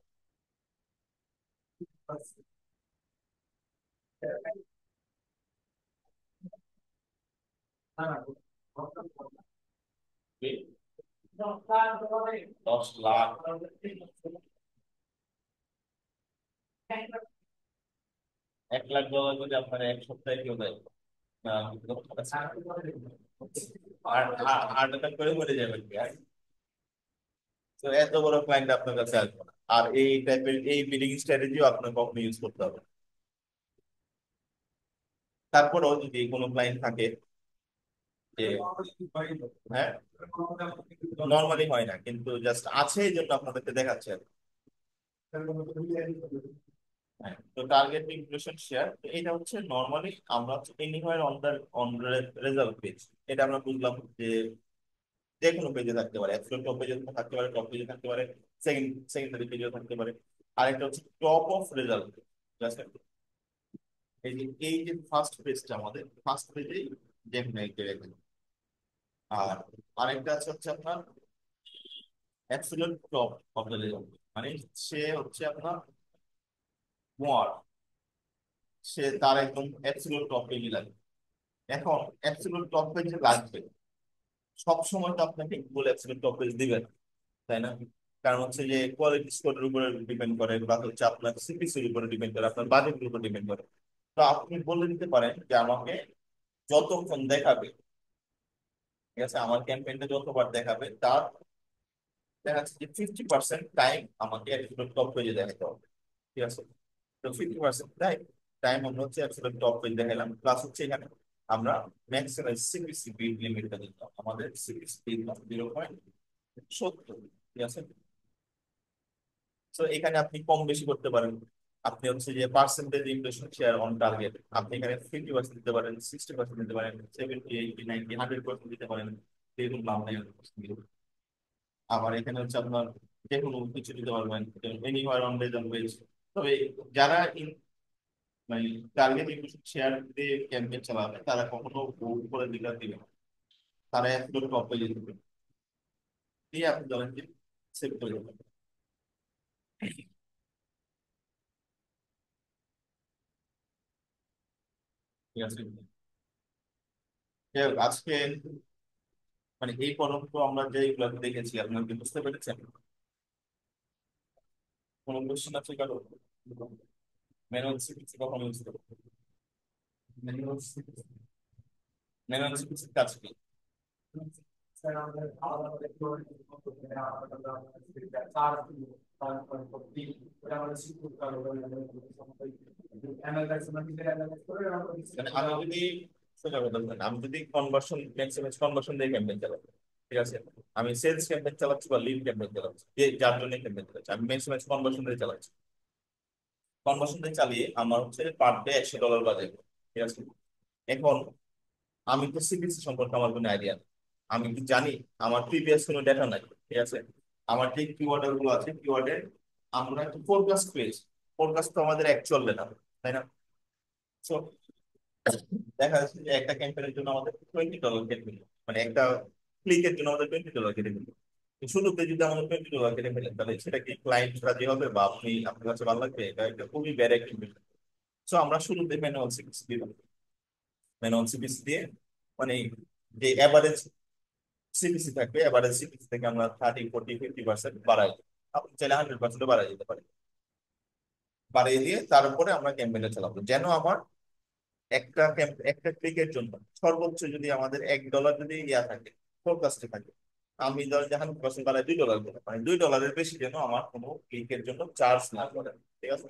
কি? 10 লাখ? 1 লাখ ডলার যদি আপনার এক সপ্তাহে কেউ দেয়, হার্ট অ্যাটাক করে মরে যাবেন কি আর? তো এত বড় ক্লায়েন্ট আপনার কাছে আসবে না। আর এই টাইপের এই বিলিং স্ট্র্যাটেজিও আপনার কখনো ইউজ করতে হবে না। তারপরেও যদি কোনো ক্লায়েন্ট থাকে যে, হ্যাঁ, নর্মালি হয় না, কিন্তু জাস্ট আছে এই জন্য আপনাদেরকে দেখাচ্ছে আর কি। হ্যাঁ, তো টার্গেট ইমপ্রেশন শেয়ার এটা হচ্ছে নর্মালি আমরা এনিওয়্যার অন রেজাল্ট পেজ, এটা আমরা বুঝলাম যে যে কোনো পেজে থাকতে পারে, অ্যাকচুয়াল টপ পেজে থাকতে পারে, টপ পেজে থাকতে পারে, সেকেন্ডারি পেজেও থাকতে পারে। আরেকটা হচ্ছে টপ অফ রেজাল্ট। এই যে ফার্স্ট পেজটা আমাদের ফার্স্ট পেজেই যেখানে দেখেন। আর আরেকটা আছে হচ্ছে আপনার absolute top of the result, মানে সে হচ্ছে আপনার মোয়ার, সে তার একদম অ্যাবসলিউট টপ পেজে লাগবে। এখন অ্যাবসলিউট টপ পেজে লাগবে, সব সময় তো আপনাকে গুগল অ্যাবসলিউট টপ পেজ দিবেন, তাই না? কারণ হচ্ছে যে কোয়ালিটি স্কোরের উপরে ডিপেন্ড করে, বা হচ্ছে আপনার সিপিসির উপরে ডিপেন্ড করে, আপনার বাজেটের উপর ডিপেন্ড করে। তো আপনি বলে দিতে পারেন যে আমাকে যতক্ষণ দেখাবে, ঠিক আছে, আমার ক্যাম্পেইনটা যতবার দেখাবে তার দেখা যাচ্ছে যে 50% টাইম আমাকে অ্যাবসলিউট টপ পেজে দেখাতে হবে, ঠিক আছে? তো 50% টাইম টাইম আমরা হচ্ছে অ্যাবসলিউট টপ পেজ দেখালাম, প্লাস হচ্ছে এখানে আমরা ম্যাক্সিমাম সিপিসি বিট লিমিটটা দিলাম, আমাদের সিপিসি দিলাম 0.70, ঠিক আছে? তো এখানে আপনি কম বেশি করতে পারেন। আপনি হচ্ছে যে percentage impression share on target, আপনি এখানে 50% দিতে পারেন, 60% দিতে পারেন, 70, 80, 90, 100% দিতে পারেন। দেখুন লাভ নেই। আবার এখানে হচ্ছে আপনার যে কোনো কিছু দিতে পারবেন, এনিওয়ার অন রেজাল্ট বেস। তবে যারা মানে টার্গেট ইমপ্রেশন শেয়ার দিয়ে ক্যাম্পেইন চালাবে তারা কখনো উপরের দিকে দিবে না। তারা একদম টপ পেজে দিবে, দিয়ে আপনি ধরেন যে সেভ করে দেবেন, ঠিক আছে? যাই হোক, আজকে মানে এই পর্যন্ত আমরা যেগুলো দেখেছি আপনার কি বুঝতে পেরেছেন? কোনো কোশ্চেন আছে কারো? ম্যানুয়াল সিপিসি কখন ইউজ করবো? ম্যানুয়াল সিপিসির কাজ কি? মানে আমি যদি সোজা কথা বলেন, আমি যদি কনভার্সন ম্যাক্সিমাম কনভার্সন দিয়ে ক্যাম্পেইন চালাবো, ঠিক আছে? আমি সেলস ক্যাম্পেইন চালাচ্ছি বা লিড ক্যাম্পেইন চালাচ্ছি, যে যার জন্য ক্যাম্পেইন চালাচ্ছি, আমি ম্যাক্সিমাম কনভার্সন দিয়ে চালাচ্ছি। কনভার্সন দিয়ে চালিয়ে আমার হচ্ছে পার ডে $100 বাজে, ঠিক আছে? এখন আমি তো সিবিসি সম্পর্কে আমার কোনো আইডিয়া নেই, আমি কি জানি? আমার প্রিভিয়াস কোনো ডেটা নাই, ঠিক আছে? আমার যে কিওয়ার্ড গুলো আছে, কিওয়ার্ডে আমরা একটা ফোরকাস্ট পেয়েছি, ফোরকাস্ট তো আমাদের অ্যাকচুয়াল ডেটা, তাই না? So, দেখা যাচ্ছে যে একটা ক্যাম্পেইনের জন্য আমাদের $20 কেটে দিল, মানে একটা ক্লিকের জন্য আমাদের $20 কেটে দিল। তো শুরুতে যদি আমাদের $20 কেটে ফেলেন, তাহলে সেটা কি ক্লায়েন্ট রাজি হবে, বা আপনি আপনার কাছে ভালো লাগবে? এটা একটা খুবই ব্যাড একটা বিষয়। সো আমরা শুরুতে ম্যানুয়াল সিপিসি দিলাম, ম্যানুয়াল সিপিসি দিয়ে মানে যে এভারেজ সিপিসি থাকবে, এভারেজ সিপিসি থেকে আমরা 30, 40, 50% বাড়াই, আপনি চাইলে 100% বাড়াই যেতে পারি। বাড়িয়ে দিয়ে তারপরে আমরা ক্যাম্পেইনটা চালাবো, যেন আমার একটা ক্লিকের জন্য সর্বোচ্চ যদি আমাদের $1 যদি ইয়া থাকে, ফোরকাস্টে থাকে, আমি ধর যখন পার্সেন্ট বাড়ায় $2 করে, মানে $2 বেশি যেন আমার কোনো ক্লিকের জন্য চার্জ না করে। ঠিক আছে,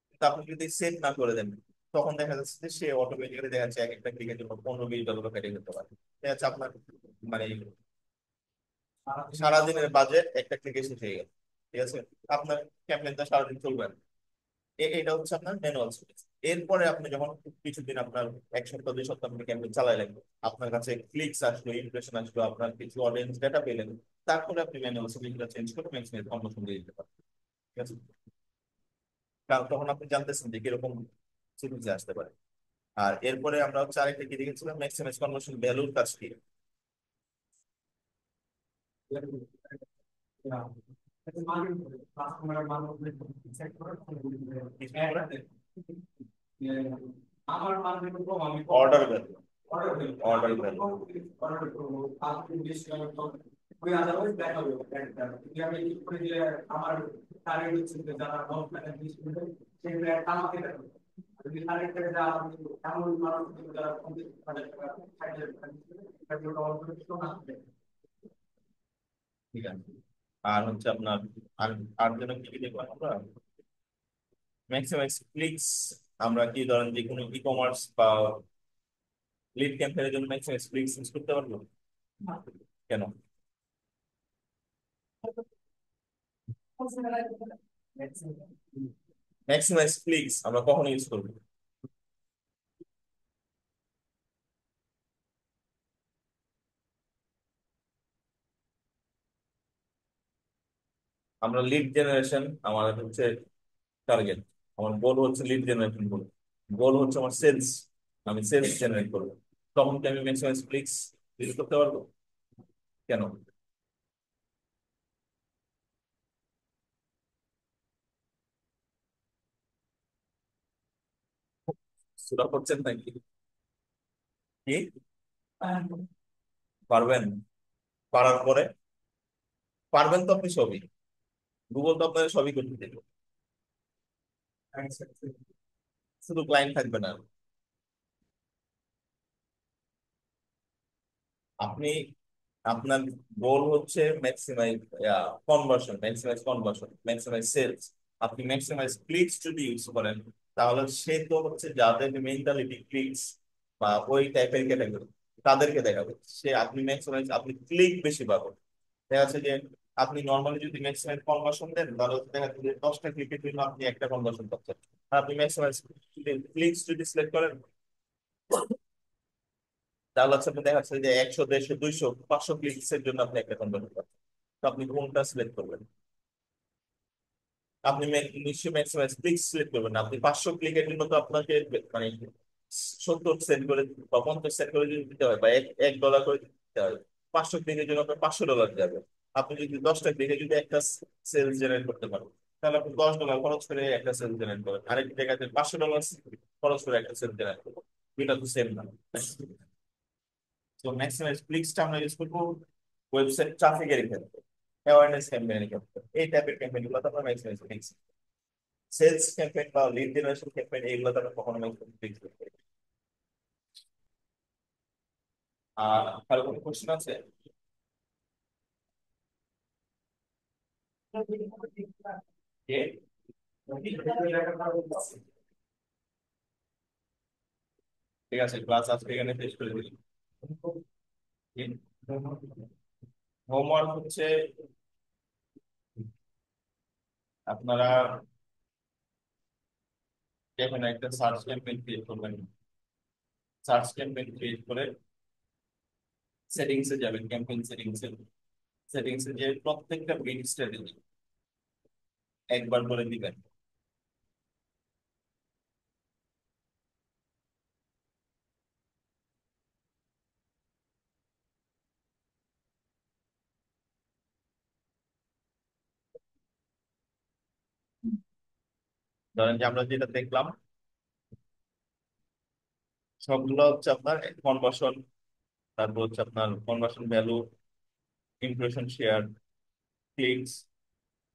কিন্তু আপনি যদি সেট না করে দেন, তখন দেখা যাচ্ছে যে সে অটোমেটিক্যালি দেখা যাচ্ছে এক একটা ক্লিকের জন্য $15-20 কেটে যেতে পারে। দেখা যাচ্ছে আপনার মানে সারাদিনের বাজেট একটা ক্লিকে শেষ হয়ে গেল। ঠিক আছে, আপনার ক্যাম্পেইনটা সারাদিন চলবে না। এটা হচ্ছে আপনার ম্যানুয়াল সুইচ। এরপরে আপনি যখন কিছুদিন আপনার 1 সপ্তাহ 2 সপ্তাহ আপনি ক্যাম্পেইন চালাইলেন, আপনার কাছে ক্লিকস আসলো, ইমপ্রেশন আসলো, আপনার কিছু অডিয়েন্স ডেটা পেলেন, তারপরে আপনি ম্যানুয়াল সুইচটা চেঞ্জ করে ম্যাক্সিমাইজ কনভার্সন দিয়ে দিতে পারেন। ঠিক আছে, কারণ তখন আপনি জানতেছেন যে কিরকম সুইচ আসতে পারে। আর এরপরে আমরা হচ্ছে আরেকটা কি দেখেছিলাম, ম্যাক্সিমাইজ কনভার্সন ভ্যালুর কাজ কি। আমার মানে কম আমি অর্ডার ভ্যালু। অর্ডার করি অর্ডার ভ্যালু। অর্ডার করবো আপনি বেশি ওই আদারওয়াইজ দেখাবে একটা আমি ঠিক করে যে আমার টার্গেট হচ্ছে যে যারা 10 লাখ 20 মিনিট সেই ব্র্যান্ড আমাকে দেখাবে যদি টার্গেট করে যা আমি এমন মানুষ যারা 50,000 টাকা 60,000 টাকা এটা অর্ডার করে তো না ঠিক আছে, আর হচ্ছে আপনার আর আর যেন কি কি দেখবো আমরা, ম্যাক্সিমাইজ ক্লিকস। আমরা কি ধরেন যে কোনো ই কমার্স বা লিড ক্যাম্পেইনের জন্য ম্যাক্সিমাইজ ক্লিকস ইউজ করতে পারবো? কেন? ম্যাক্সিমাইজ ক্লিকস আমরা কখন ইউজ করবো? আমরা লিড জেনারেশন, আমার হচ্ছে টার্গেট, আমার গোল হচ্ছে লিড জেনারেশন করবো, গোল হচ্ছে আমার সেলস, আমি সেলস জেনারেট করবো, তখন কি আমি ম্যাক্সিমাইজ ক্লিকস ইউজ করতে পারবো? কেন? সেটা করছেন নাকি? কি পারবেন? পারার পরে পারবেন তো আপনি সবই, গুগল তো আপনাদের সবই করতে দেবে, শুধু ক্লায়েন্ট থাকবে না। আপনি আপনার গোল হচ্ছে ম্যাক্সিমাইজ কনভার্সন, ম্যাক্সিমাইজ সেলস। আপনি ম্যাক্সিমাইজ ক্লিকস যদি ইউজ করেন, তাহলে সে তো হচ্ছে যাদের মেন্টালিটি ক্লিকস বা ওই টাইপের ক্যাটাগরি, তাদেরকে দেখাবে সে। আপনি ম্যাক্সিমাইজ আপনি ক্লিক বেশি পাবেন। দেখা যাচ্ছে যে আপনি নর্মালি যদি ম্যাক্সিমাইজ কনভার্সন দেন, তাহলে হচ্ছে দেখা যাচ্ছে যে 10টা ক্লিকের জন্য আপনি একটা কনভার্সন পাচ্ছেন। আর আপনি ম্যাক্সিমাইজ ক্লিকস যদি সিলেক্ট করেন, তাহলে হচ্ছে আপনি দেখা যাচ্ছে যে 100 150 200 500 ক্লিকস এর জন্য আপনি একটা কনভার্সন পাচ্ছেন। তো আপনি কোনটা সিলেক্ট করবেন? আপনি নিশ্চয়ই ম্যাক্সিমাইজ ক্লিক সিলেক্ট করবেন না। আপনি 500 ক্লিকের জন্য তো আপনাকে মানে 70 সেন্ট করে বা 50 সেন্ট করে যদি দিতে হয়, বা $1 করে দিতে হয়, 500 ক্লিকের জন্য আপনার $500 যাবে। আপনি যদি 10টা ক্লিকে যদি একটা সেলস জেনারেট করতে পারেন, তাহলে আপনি $10 খরচ করে একটা সেলস জেনারেট করেন, আরেকটি জায়গাতে $500 খরচ করে একটা সেলস জেনারেট করবো, এটা তো সেম না। তো ম্যাক্সিমাইজ ক্লিকসটা আমরা ইউজ করবো ওয়েবসাইট ট্রাফিকের ক্ষেত্রে, অ্যাওয়ারনেস ক্যাম্পেইনের ক্ষেত্রে, এই টাইপের ক্যাম্পেইন গুলো আমরা ম্যাক্সিমাইজ ক্লিকস। সেলস ক্যাম্পেইন বা লিড জেনারেশন ক্যাম্পেইন এগুলো আমরা কখনো ম্যাক্সিমাইজ ক্লিকস করতে পারি। আর কারো কোনো কোশ্চেন আছে? কে? ঠিক আছে, ক্লাস আজকে এখানে শেষ করে দিই। হোমওয়ার্ক হচ্ছে আপনারা এখানে একটা সার্চ ক্যাম্পেইন ক্রিয়েট করবেন। সার্চ ক্যাম্পেইন ক্রিয়েট করে সেটিংস এ যাবেন, ক্যাম্পেইন সেটিংস এ যে প্রত্যেকটা বিট স্ট্র্যাটেজি একবার করে দিবেন। ধরেন যে আমরা যেটা দেখলাম সবগুলো হচ্ছে আপনার কনভার্সন, তারপর হচ্ছে আপনার conversion value, impression share, clicks,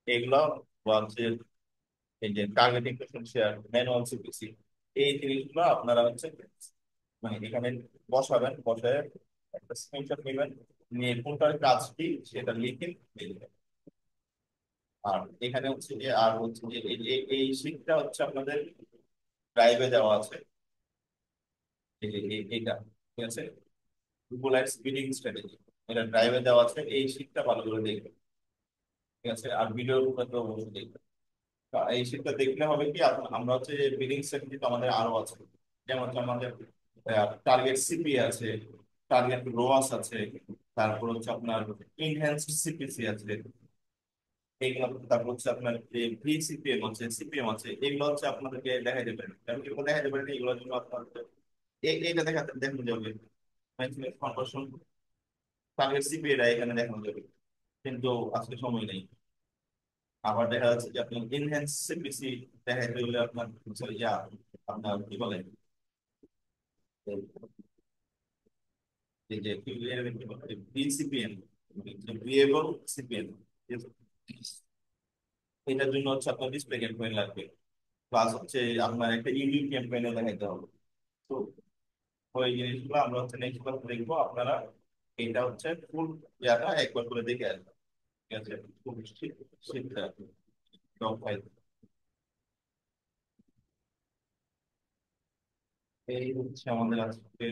এগুলো বা হচ্ছে এই যে target impression share, manual CPC, এই জিনিসগুলো আপনারা হচ্ছে মানে এখানে বসাবেন, বসায় একটা স্ক্রিনশট নেবেন, নিয়ে কোনটার কাজ কি সেটা লিখে দিয়ে দিবেন। আর এখানে হচ্ছে যে আর হচ্ছে যে এই শীটটা হচ্ছে আপনাদের ড্রাইভে দেওয়া আছে। এই যে এইটা ঠিক আছে, গুগল অ্যাডস বিডিং স্ট্র্যাটেজি, এটা ড্রাইভে দেওয়া আছে, এই শীটটা ভালো করে দেখবেন। ঠিক আছে, আর ভিডিওর উপরে তো অবশ্যই দেখবেন। এই শীটটা দেখলে হবে কি আমরা হচ্ছে বিলিং স্ট্র্যাটেজি তো আমাদের আরো আছে। যেমন হচ্ছে আমাদের টার্গেট সিপি আছে, টার্গেট রোয়াস আছে, তারপর হচ্ছে আপনার ইনহ্যান্সড সিপিসি আছে, এইগুলো। তারপর হচ্ছে আপনার যে ভিসিপিএম আছে, সিপিএম আছে, এগুলো হচ্ছে আপনাদেরকে দেখা যাবে না, কারণ এগুলো দেখা যাবে না, এগুলোর জন্য আপনার এইটা দেখানো যাবে ম্যাক্সিমাম কনভার্সন, টার্গেট সিপি এটা এখানে দেখানো যাবে, কিন্তু আজকে সময় নেই। আবার দেখা যাচ্ছে যে আপনি ইনহ্যান্স সিপিসি দেখাইতে হলে আপনার হচ্ছে আপনার কি বলে এই যে বিসিপিএম, ভিএবল সিপিএম, এটার জন্য হচ্ছে আপনার ডিসপ্লে ক্যাম্পেইন লাগবে, প্লাস হচ্ছে আপনার একটা ইউনিক ক্যাম্পেইনও দেখাইতে হবে। তো ওই জিনিসগুলো আমরা হচ্ছে নেক্সট ক্লাস দেখবো। আপনারা এটা হচ্ছে ফুল ইয়াটা একবার করে দেখে আসবেন। ঠিক আছে, খুব শিখতে হবে। এই হচ্ছে আমাদের আজকে